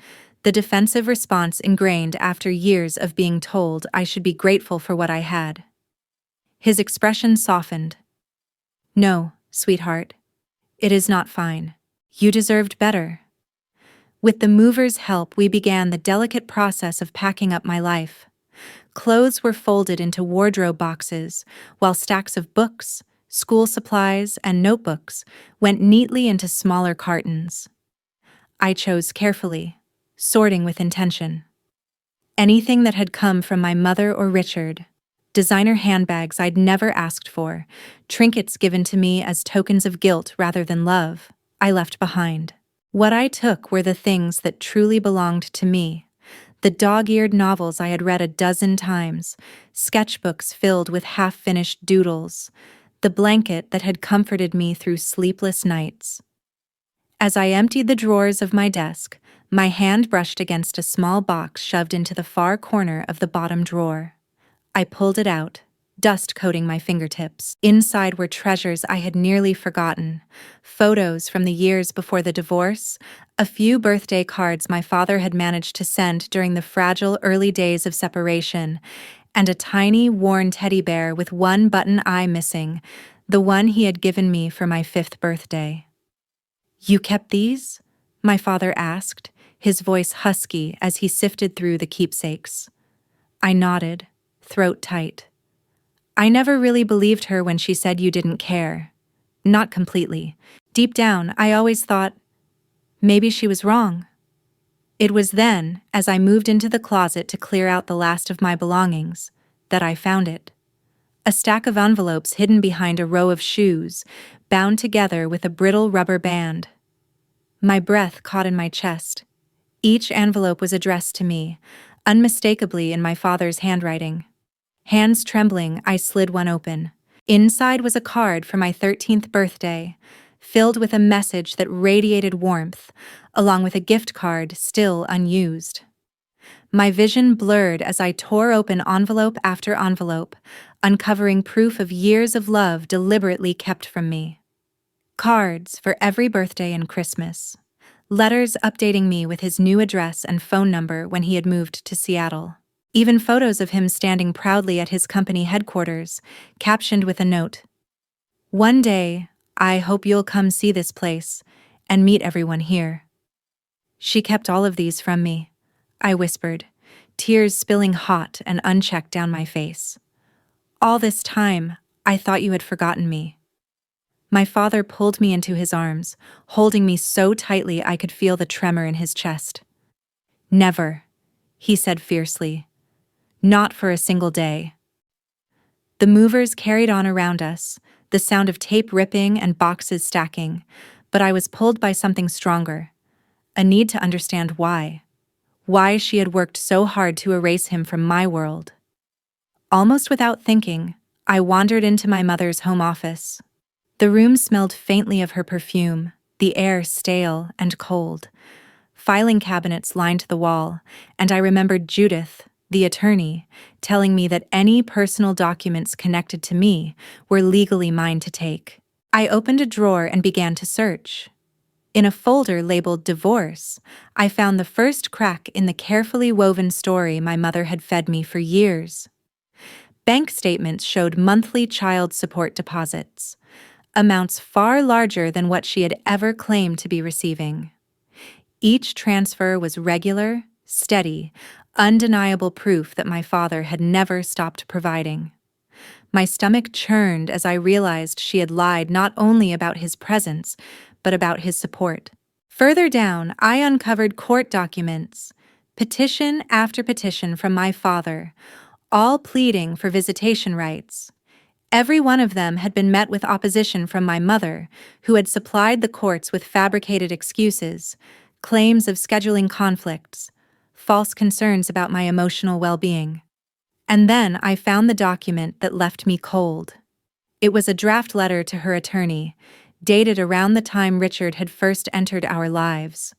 the defensive response ingrained after years of being told I should be grateful for what I had. His expression softened. "No, sweetheart. It is not fine. You deserved better." With the mover's help, we began the delicate process of packing up my life. Clothes were folded into wardrobe boxes, while stacks of books, school supplies, and notebooks went neatly into smaller cartons. I chose carefully, sorting with intention. Anything that had come from my mother or Richard, designer handbags I'd never asked for, trinkets given to me as tokens of guilt rather than love, I left behind. What I took were the things that truly belonged to me. The dog-eared novels I had read a dozen times, sketchbooks filled with half-finished doodles, the blanket that had comforted me through sleepless nights. As I emptied the drawers of my desk, my hand brushed against a small box shoved into the far corner of the bottom drawer. I pulled it out, dust coating my fingertips. Inside were treasures I had nearly forgotten, photos from the years before the divorce, a few birthday cards my father had managed to send during the fragile early days of separation, and a tiny, worn teddy bear with one button eye missing, the one he had given me for my 5th birthday. "You kept these?" my father asked, his voice husky as he sifted through the keepsakes. I nodded, throat tight. I never really believed her when she said you didn't care. Not completely. Deep down, I always thought, maybe she was wrong. It was then, as I moved into the closet to clear out the last of my belongings, that I found it. A stack of envelopes hidden behind a row of shoes, bound together with a brittle rubber band. My breath caught in my chest. Each envelope was addressed to me, unmistakably in my father's handwriting. Hands trembling, I slid one open. Inside was a card for my 13th birthday, filled with a message that radiated warmth, along with a gift card still unused. My vision blurred as I tore open envelope after envelope, uncovering proof of years of love deliberately kept from me. Cards for every birthday and Christmas. Letters updating me with his new address and phone number when he had moved to Seattle. Even photos of him standing proudly at his company headquarters, captioned with a note. "One day, I hope you'll come see this place and meet everyone here." "She kept all of these from me," I whispered, tears spilling hot and unchecked down my face. "All this time, I thought you had forgotten me." My father pulled me into his arms, holding me so tightly I could feel the tremor in his chest. "Never," he said fiercely. "Not for a single day." The movers carried on around us, the sound of tape ripping and boxes stacking, but I was pulled by something stronger, a need to understand why. Why she had worked so hard to erase him from my world. Almost without thinking, I wandered into my mother's home office. The room smelled faintly of her perfume, the air stale and cold. Filing cabinets lined the wall, and I remembered Judith, the attorney, telling me that any personal documents connected to me were legally mine to take. I opened a drawer and began to search. In a folder labeled Divorce, I found the first crack in the carefully woven story my mother had fed me for years. Bank statements showed monthly child support deposits, amounts far larger than what she had ever claimed to be receiving. Each transfer was regular, steady, undeniable proof that my father had never stopped providing. My stomach churned as I realized she had lied not only about his presence, but about his support. Further down, I uncovered court documents, petition after petition from my father, all pleading for visitation rights. Every one of them had been met with opposition from my mother, who had supplied the courts with fabricated excuses, claims of scheduling conflicts, false concerns about my emotional well-being. And then I found the document that left me cold. It was a draft letter to her attorney, dated around the time Richard had first entered our lives.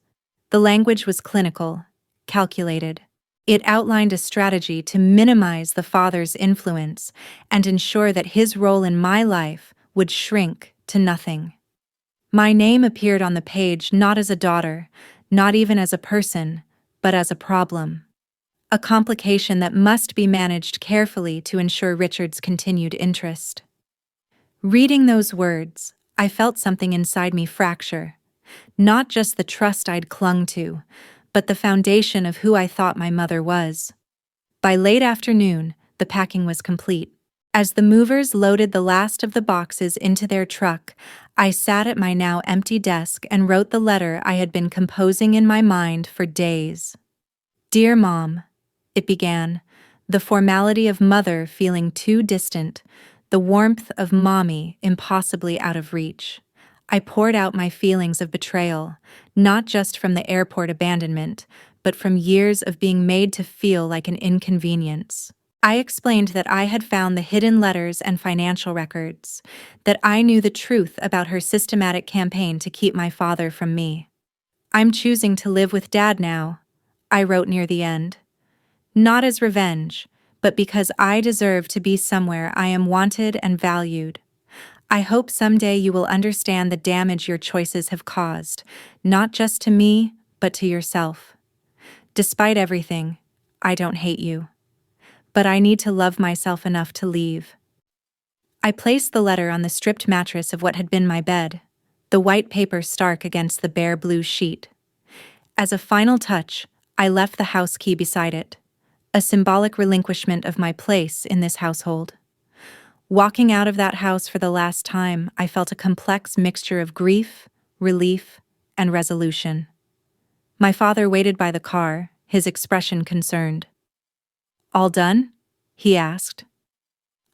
The language was clinical, calculated. It outlined a strategy to minimize the father's influence and ensure that his role in my life would shrink to nothing. My name appeared on the page not as a daughter, not even as a person, but as a problem. A complication that must be managed carefully to ensure Richard's continued interest. Reading those words, I felt something inside me fracture. Not just the trust I'd clung to, but the foundation of who I thought my mother was. By late afternoon, the packing was complete. As the movers loaded the last of the boxes into their truck, I sat at my now empty desk and wrote the letter I had been composing in my mind for days. "Dear Mom," it began, the formality of mother feeling too distant, the warmth of mommy impossibly out of reach. I poured out my feelings of betrayal, not just from the airport abandonment, but from years of being made to feel like an inconvenience. I explained that I had found the hidden letters and financial records, that I knew the truth about her systematic campaign to keep my father from me. "I'm choosing to live with Dad now," I wrote near the end. "Not as revenge, but because I deserve to be somewhere I am wanted and valued. I hope someday you will understand the damage your choices have caused, not just to me, but to yourself. Despite everything, I don't hate you. But I need to love myself enough to leave." I placed the letter on the stripped mattress of what had been my bed, the white paper stark against the bare blue sheet. As a final touch, I left the house key beside it, a symbolic relinquishment of my place in this household. Walking out of that house for the last time, I felt a complex mixture of grief, relief, and resolution. My father waited by the car, his expression concerned. "All done?" he asked.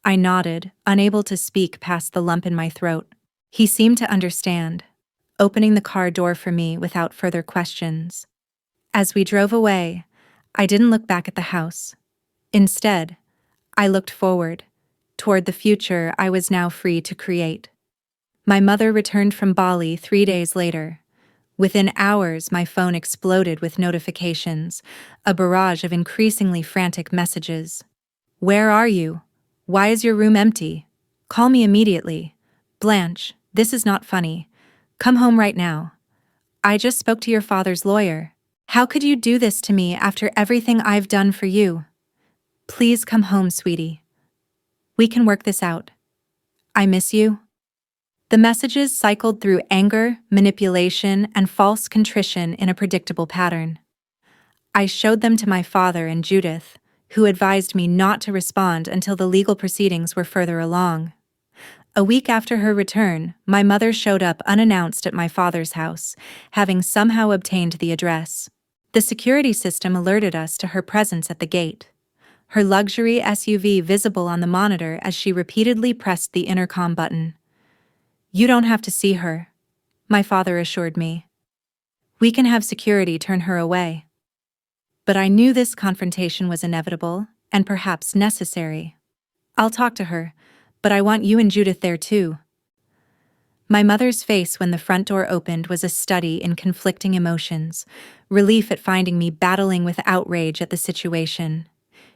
I nodded, unable to speak past the lump in my throat. He seemed to understand, opening the car door for me without further questions. As we drove away, I didn't look back at the house. Instead, I looked forward, toward the future I was now free to create. My mother returned from Bali 3 days later. Within hours, my phone exploded with notifications, a barrage of increasingly frantic messages. "Where are you? Why is your room empty? Call me immediately. Blanche, this is not funny. Come home right now. I just spoke to your father's lawyer. How could you do this to me after everything I've done for you? Please come home, sweetie. We can work this out. I miss you." The messages cycled through anger, manipulation, and false contrition in a predictable pattern. I showed them to my father and Judith, who advised me not to respond until the legal proceedings were further along. A week after her return, my mother showed up unannounced at my father's house, having somehow obtained the address. The security system alerted us to her presence at the gate, her luxury SUV visible on the monitor as she repeatedly pressed the intercom button. "You don't have to see her," my father assured me. "We can have security turn her away." But I knew this confrontation was inevitable and perhaps necessary. "I'll talk to her, but I want you and Judith there too." My mother's face when the front door opened was a study in conflicting emotions, relief at finding me battling with outrage at the situation.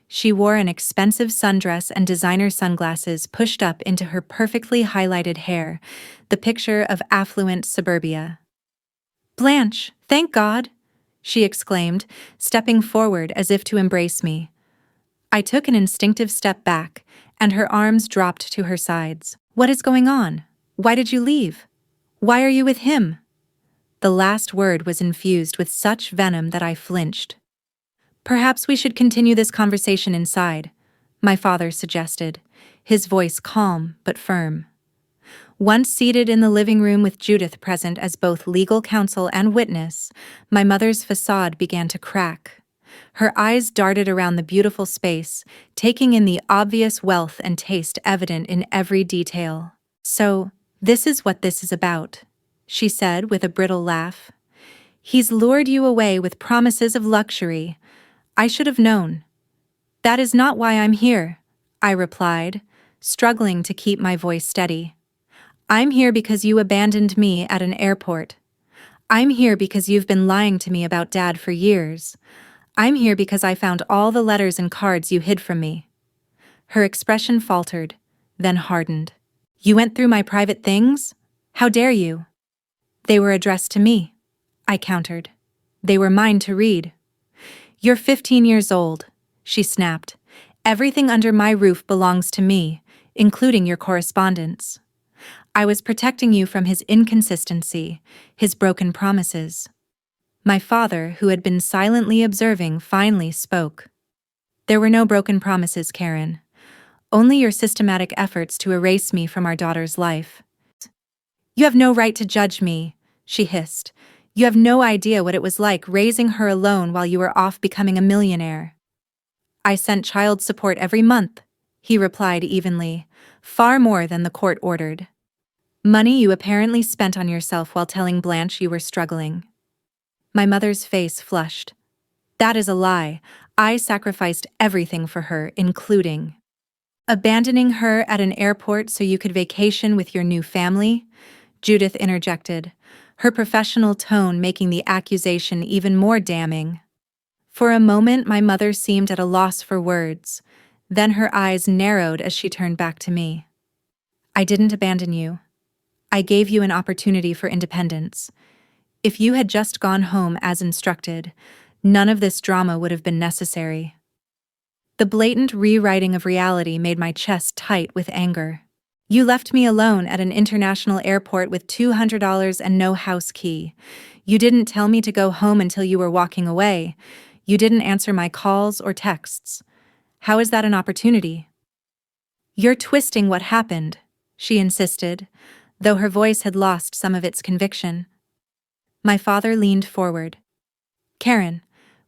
She wore an expensive sundress and designer sunglasses pushed up into her perfectly highlighted hair, the picture of affluent suburbia. "Blanche, thank God!" she exclaimed, stepping forward as if to embrace me. I took an instinctive step back, and her arms dropped to her sides. "What is going on? Why did you leave? Why are you with him?" The last word was infused with such venom that I flinched. "Perhaps we should continue this conversation inside," my father suggested, his voice calm but firm. Once seated in the living room with Judith present as both legal counsel and witness, my mother's facade began to crack. Her eyes darted around the beautiful space, taking in the obvious wealth and taste evident in every detail. "So, this is what this is about," she said with a brittle laugh. "He's lured you away with promises of luxury. I should have known." "That is not why I'm here," I replied, struggling to keep my voice steady. "I'm here because you abandoned me at an airport. I'm here because you've been lying to me about Dad for years. I'm here because I found all the letters and cards you hid from me. Her expression faltered, then hardened. You went through my private things? How dare you? They were addressed to me, I countered. They were mine to read. You're 15 years old, she snapped. Everything under my roof belongs to me, including your correspondence. I was protecting you from his inconsistency, his broken promises. My father, who had been silently observing, finally spoke. There were no broken promises, Karen. Only your systematic efforts to erase me from our daughter's life. You have no right to judge me, she hissed. You have no idea what it was like raising her alone while you were off becoming a millionaire. I sent child support every month, he replied evenly, far more than the court ordered. Money you apparently spent on yourself while telling Blanche you were struggling. My mother's face flushed. That is a lie. I sacrificed everything for her, including abandoning her at an airport so you could vacation with your new family, Judith interjected, her professional tone making the accusation even more damning. For a moment, my mother seemed at a loss for words. Then her eyes narrowed as she turned back to me. I didn't abandon you. I gave you an opportunity for independence. If you had just gone home as instructed, none of this drama would have been necessary. The blatant rewriting of reality made my chest tight with anger. You left me alone at an international airport with $200 and no house key. You didn't tell me to go home until you were walking away. You didn't answer my calls or texts. How is that an opportunity? You're twisting what happened, she insisted, though her voice had lost some of its conviction. My father leaned forward. Karen,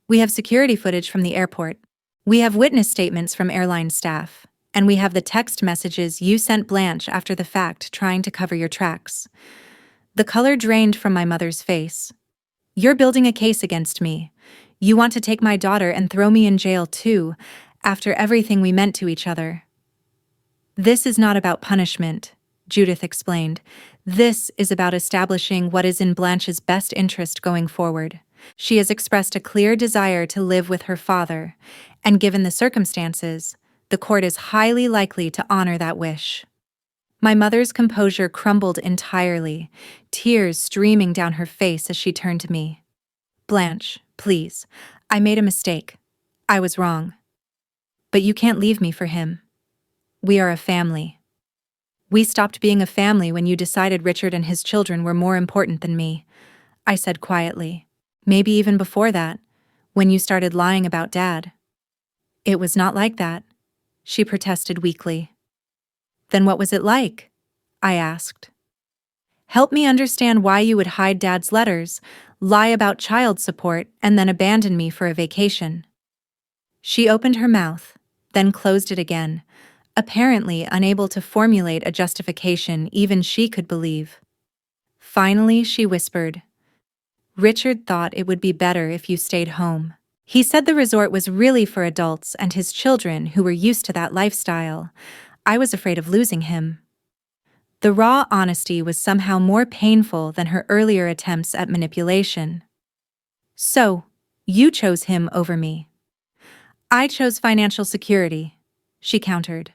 we have security footage from the airport. We have witness statements from airline staff, and we have the text messages you sent Blanche after the fact trying to cover your tracks. The color drained from my mother's face. You're building a case against me. You want to take my daughter and throw me in jail too, after everything we meant to each other. This is not about punishment, Judith explained. This is about establishing what is in Blanche's best interest going forward. She has expressed a clear desire to live with her father, and given the circumstances, the court is highly likely to honor that wish. My mother's composure crumbled entirely, tears streaming down her face as she turned to me. Blanche, please, I made a mistake. I was wrong. But you can't leave me for him. We are a family. We stopped being a family when you decided Richard and his children were more important than me, I said quietly. Maybe even before that, when you started lying about Dad. It was not like that, she protested weakly. Then what was it like? I asked. Help me understand why you would hide Dad's letters, lie about child support, and then abandon me for a vacation. She opened her mouth, then closed it again, apparently unable to formulate a justification even she could believe. Finally, she whispered, Richard thought it would be better if you stayed home. He said the resort was really for adults and his children who were used to that lifestyle. I was afraid of losing him. The raw honesty was somehow more painful than her earlier attempts at manipulation. So, you chose him over me. I chose financial security, she countered.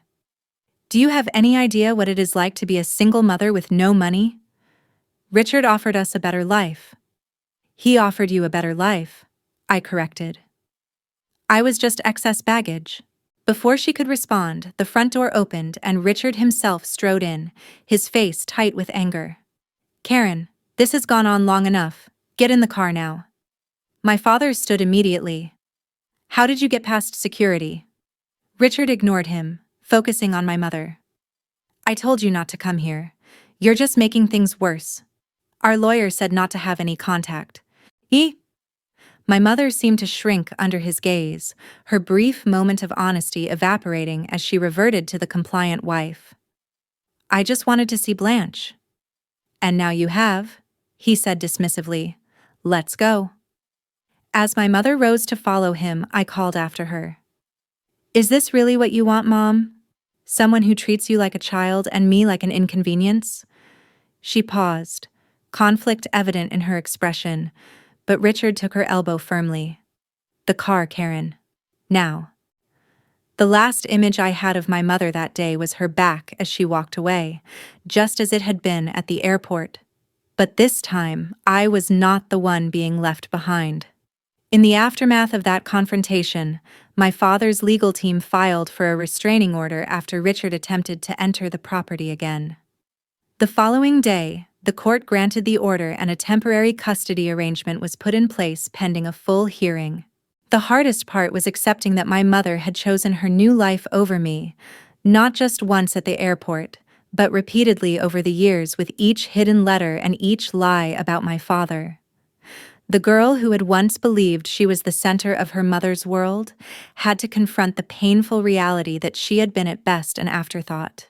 Do you have any idea what it is like to be a single mother with no money? Richard offered us a better life. He offered you a better life, I corrected. I was just excess baggage. Before she could respond, the front door opened and Richard himself strode in, his face tight with anger. Karen, this has gone on long enough. Get in the car now. My father stood immediately. How did you get past security? Richard ignored him, focusing on my mother. I told you not to come here. You're just making things worse. Our lawyer said not to have any contact. My mother seemed to shrink under his gaze, her brief moment of honesty evaporating as she reverted to the compliant wife. I just wanted to see Blanche. And now you have, he said dismissively. Let's go. As my mother rose to follow him, I called after her. Is this really what you want, Mom? Someone who treats you like a child and me like an inconvenience? She paused, conflict evident in her expression, but Richard took her elbow firmly. The car, Karen. Now. The last image I had of my mother that day was her back as she walked away, just as it had been at the airport. But this time, I was not the one being left behind. In the aftermath of that confrontation, my father's legal team filed for a restraining order after Richard attempted to enter the property again. The following day, the court granted the order and a temporary custody arrangement was put in place pending a full hearing. The hardest part was accepting that my mother had chosen her new life over me, not just once at the airport, but repeatedly over the years with each hidden letter and each lie about my father. The girl who had once believed she was the center of her mother's world had to confront the painful reality that she had been at best an afterthought.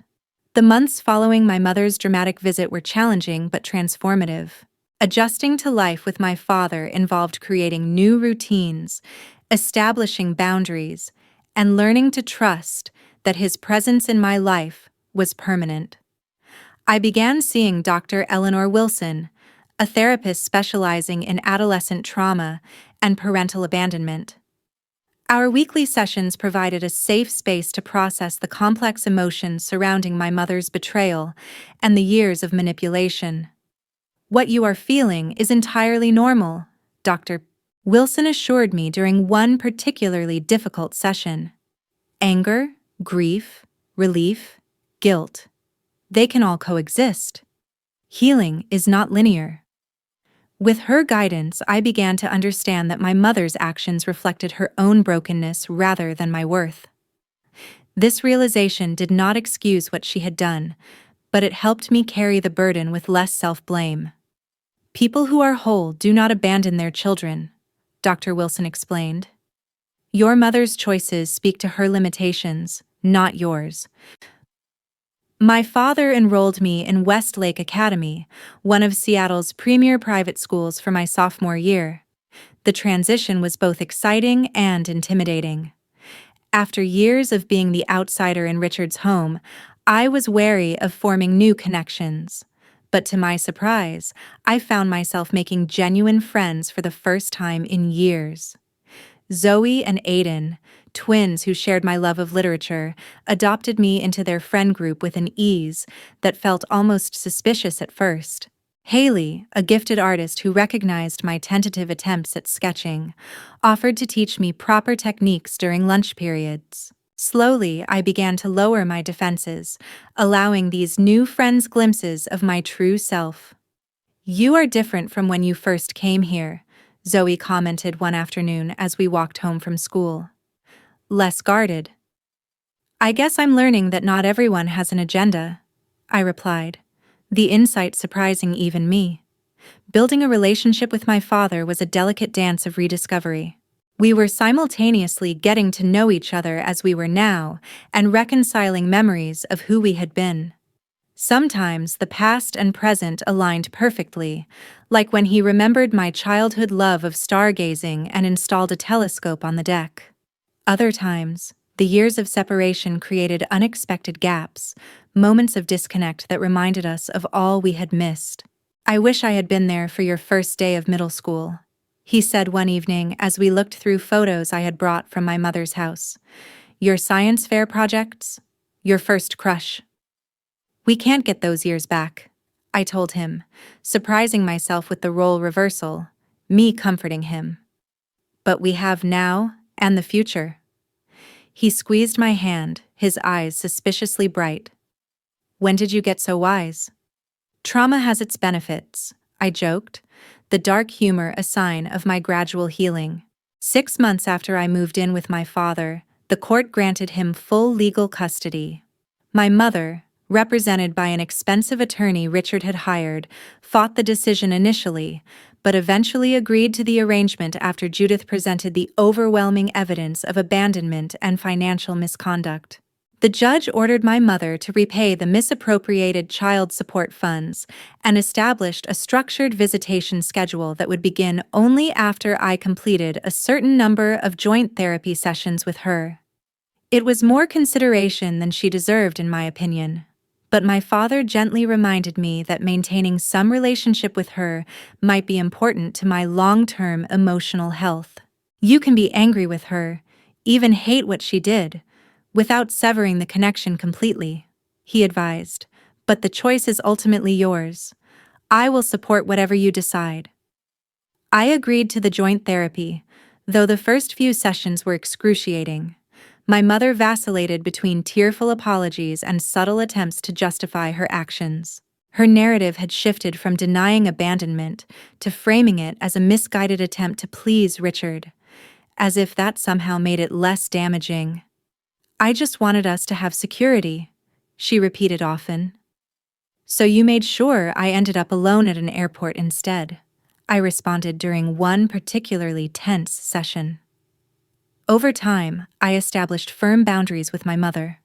The months following my mother's dramatic visit were challenging but transformative. Adjusting to life with my father involved creating new routines, establishing boundaries, and learning to trust that his presence in my life was permanent. I began seeing Dr. Eleanor Wilson, a therapist specializing in adolescent trauma and parental abandonment. Our weekly sessions provided a safe space to process the complex emotions surrounding my mother's betrayal and the years of manipulation. "What you are feeling is entirely normal," Dr. Wilson assured me during one particularly difficult session. "Anger, grief, relief, guilt. They can all coexist. Healing is not linear." With her guidance, I began to understand that my mother's actions reflected her own brokenness rather than my worth. This realization did not excuse what she had done, but it helped me carry the burden with less self-blame. "People who are whole do not abandon their children," Dr. Wilson explained. "Your mother's choices speak to her limitations, not yours." My father enrolled me in Westlake Academy, one of Seattle's premier private schools, for my sophomore year. The transition was both exciting and intimidating. After years of being the outsider in Richard's home, I was wary of forming new connections. But to my surprise, I found myself making genuine friends for the first time in years. Zoe and Aiden, twins who shared my love of literature, adopted me into their friend group with an ease that felt almost suspicious at first. Haley, a gifted artist who recognized my tentative attempts at sketching, offered to teach me proper techniques during lunch periods. Slowly, I began to lower my defenses, allowing these new friends glimpses of my true self. "You are different from when you first came here," Zoe commented one afternoon as we walked home from school. "Less guarded." "I guess I'm learning that not everyone has an agenda," I replied, the insight surprising even me. Building a relationship with my father was a delicate dance of rediscovery. We were simultaneously getting to know each other as we were now and reconciling memories of who we had been. Sometimes the past and present aligned perfectly, like when he remembered my childhood love of stargazing and installed a telescope on the deck. Other times, the years of separation created unexpected gaps, moments of disconnect that reminded us of all we had missed. "I wish I had been there for your first day of middle school," he said one evening as we looked through photos I had brought from my mother's house. "Your science fair projects, your first crush." "We can't get those years back," I told him, surprising myself with the role reversal, me comforting him. "But we have now and the future." He squeezed my hand, his eyes suspiciously bright. "When did you get so wise?" "Trauma has its benefits," I joked, the dark humor a sign of my gradual healing. 6 months after I moved in with my father, the court granted him full legal custody. My mother, represented by an expensive attorney Richard had hired, fought the decision initially, but eventually agreed to the arrangement after Judith presented the overwhelming evidence of abandonment and financial misconduct. The judge ordered my mother to repay the misappropriated child support funds and established a structured visitation schedule that would begin only after I completed a certain number of joint therapy sessions with her. It was more consideration than she deserved, in my opinion, but my father gently reminded me that maintaining some relationship with her might be important to my long-term emotional health. You can be angry with her, even hate what she did, without severing the connection completely, he advised. But the choice is ultimately yours. I will support whatever you decide. I agreed to the joint therapy, though the first few sessions were excruciating. My mother vacillated between tearful apologies and subtle attempts to justify her actions. Her narrative had shifted from denying abandonment to framing it as a misguided attempt to please Richard, as if that somehow made it less damaging. I just wanted us to have security, she repeated often. So you made sure I ended up alone at an airport instead, I responded during one particularly tense session. Over time, I established firm boundaries with my mother.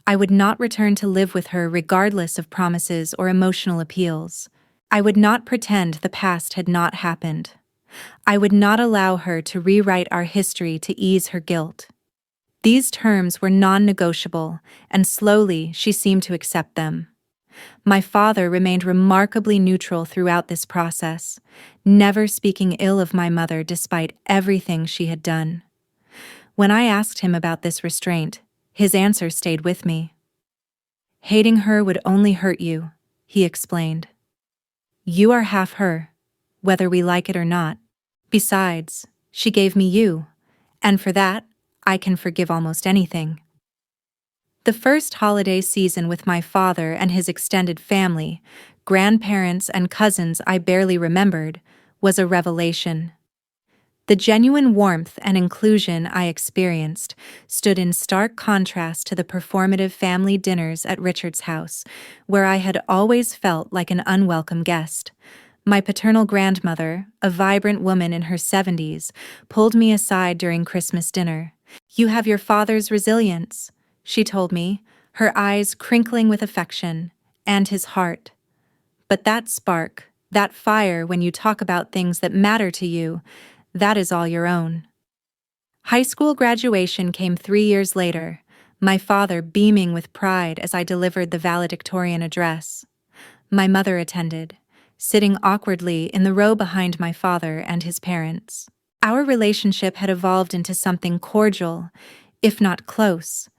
I would not return to live with her regardless of promises or emotional appeals. I would not pretend the past had not happened. I would not allow her to rewrite our history to ease her guilt. These terms were non-negotiable, and slowly she seemed to accept them. My father remained remarkably neutral throughout this process, never speaking ill of my mother despite everything she had done. When I asked him about this restraint, his answer stayed with me. Hating her would only hurt you, he explained. You are half her, whether we like it or not. Besides, she gave me you, and for that, I can forgive almost anything. The first holiday season with my father and his extended family, grandparents and cousins I barely remembered, was a revelation. The genuine warmth and inclusion I experienced stood in stark contrast to the performative family dinners at Richard's house, where I had always felt like an unwelcome guest. My paternal grandmother, a vibrant woman in her 70s, pulled me aside during Christmas dinner. You have your father's resilience, she told me, her eyes crinkling with affection, and his heart. But that spark, that fire when you talk about things that matter to you, that is all your own. High school graduation came 3 years later, my father beaming with pride as I delivered the valedictorian address. My mother attended, sitting awkwardly in the row behind my father and his parents. Our relationship had evolved into something cordial, if not close,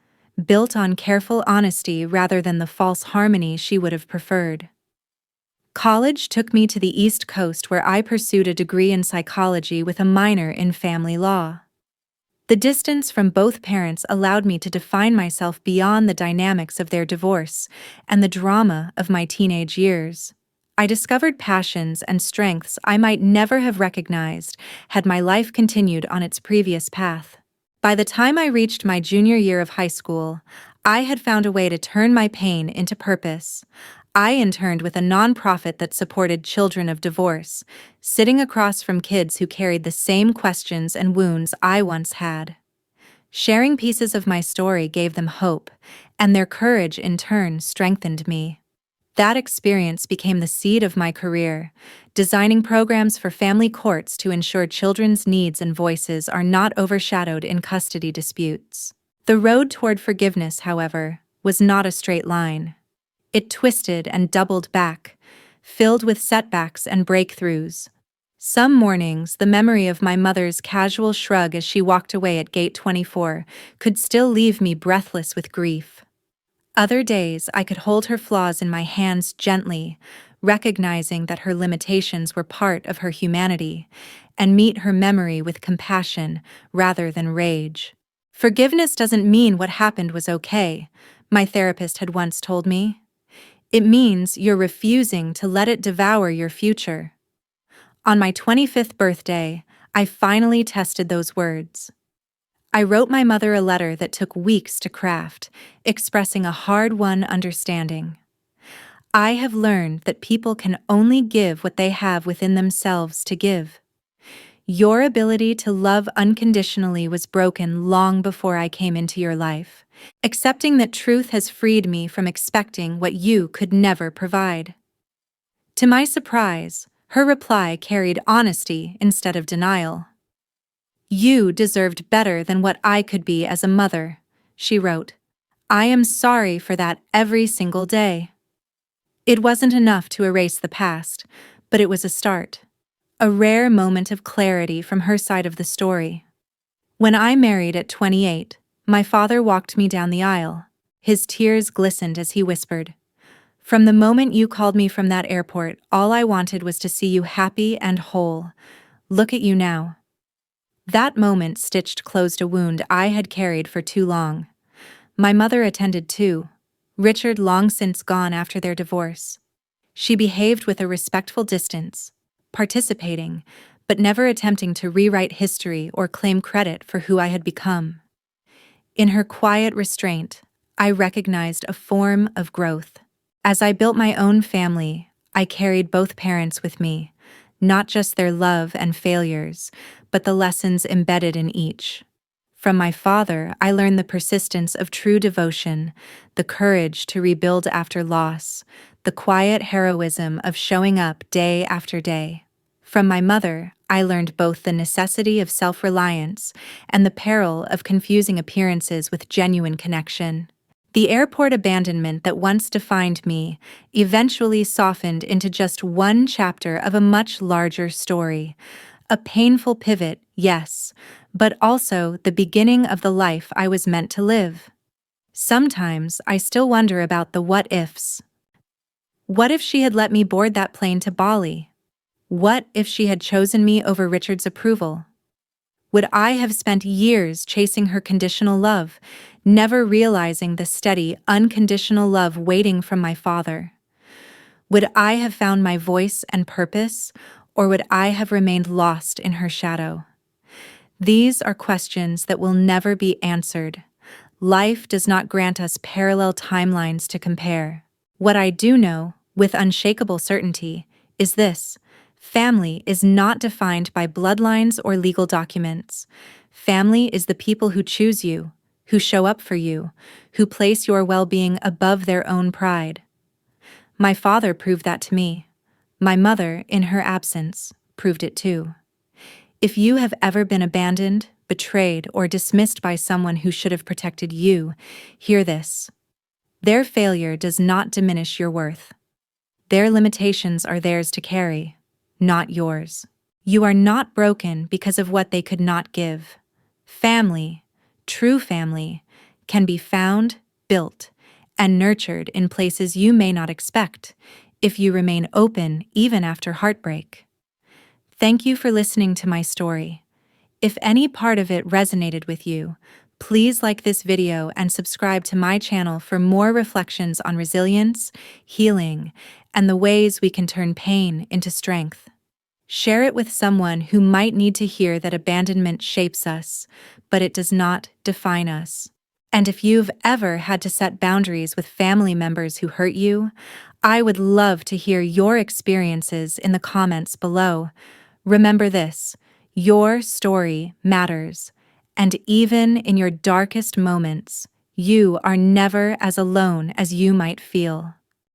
built on careful honesty rather than the false harmony she would have preferred. College took me to the East Coast where I pursued a degree in psychology with a minor in family law. The distance from both parents allowed me to define myself beyond the dynamics of their divorce and the drama of my teenage years. I discovered passions and strengths I might never have recognized had my life continued on its previous path. By the time I reached my junior year of high school, I had found a way to turn my pain into purpose. I interned with a nonprofit that supported children of divorce, sitting across from kids who carried the same questions and wounds I once had. Sharing pieces of my story gave them hope, and their courage in turn strengthened me. That experience became the seed of my career, designing programs for family courts to ensure children's needs and voices are not overshadowed in custody disputes. The road toward forgiveness, however, was not a straight line. It twisted and doubled back, filled with setbacks and breakthroughs. Some mornings, the memory of my mother's casual shrug as she walked away at gate 24 could still leave me breathless with grief. Other days, I could hold her flaws in my hands gently, recognizing that her limitations were part of her humanity, and meet her memory with compassion rather than rage. Forgiveness doesn't mean what happened was okay, my therapist had once told me. It means you're refusing to let it devour your future. On my 25th birthday, I finally tested those words. I wrote my mother a letter that took weeks to craft, expressing a hard-won understanding. I have learned that people can only give what they have within themselves to give. Your ability to love unconditionally was broken long before I came into your life. Accepting that truth has freed me from expecting what you could never provide. To my surprise, her reply carried honesty instead of denial. You deserved better than what I could be as a mother, she wrote. I am sorry for that every single day. It wasn't enough to erase the past, but it was a start. A rare moment of clarity from her side of the story. When I married at 28, my father walked me down the aisle. His tears glistened as he whispered, "From the moment you called me from that airport, all I wanted was to see you happy and whole. Look at you now." That moment stitched closed a wound I had carried for too long. My mother attended too, Richard long since gone after their divorce. She behaved with a respectful distance, participating, but never attempting to rewrite history or claim credit for who I had become. In her quiet restraint, I recognized a form of growth. As I built my own family, I carried both parents with me, not just their love and failures, but the lessons embedded in each. From my father, I learned the persistence of true devotion, the courage to rebuild after loss, the quiet heroism of showing up day after day. From my mother, I learned both the necessity of self-reliance and the peril of confusing appearances with genuine connection. The airport abandonment that once defined me eventually softened into just one chapter of a much larger story. A painful pivot, yes, but also the beginning of the life I was meant to live. Sometimes I still wonder about the what-ifs. What if she had let me board that plane to Bali? What if she had chosen me over Richard's approval? Would I have spent years chasing her conditional love, never realizing the steady, unconditional love waiting from my father? Would I have found my voice and purpose, or would I have remained lost in her shadow? These are questions that will never be answered. Life does not grant us parallel timelines to compare. What I do know, with unshakable certainty, is this: family is not defined by bloodlines or legal documents. Family is the people who choose you, who show up for you, who place your well-being above their own pride. My father proved that to me. My mother, in her absence, proved it too. If you have ever been abandoned, betrayed, or dismissed by someone who should have protected you, hear this. Their failure does not diminish your worth. Their limitations are theirs to carry, not yours. You are not broken because of what they could not give. Family, true family, can be found, built, and nurtured in places you may not expect, if you remain open even after heartbreak. Thank you for listening to my story. If any part of it resonated with you, please like this video and subscribe to my channel for more reflections on resilience, healing, and the ways we can turn pain into strength. Share it with someone who might need to hear that abandonment shapes us, but it does not define us. And if you've ever had to set boundaries with family members who hurt you, I would love to hear your experiences in the comments below. Remember this: your story matters, and even in your darkest moments, you are never as alone as you might feel.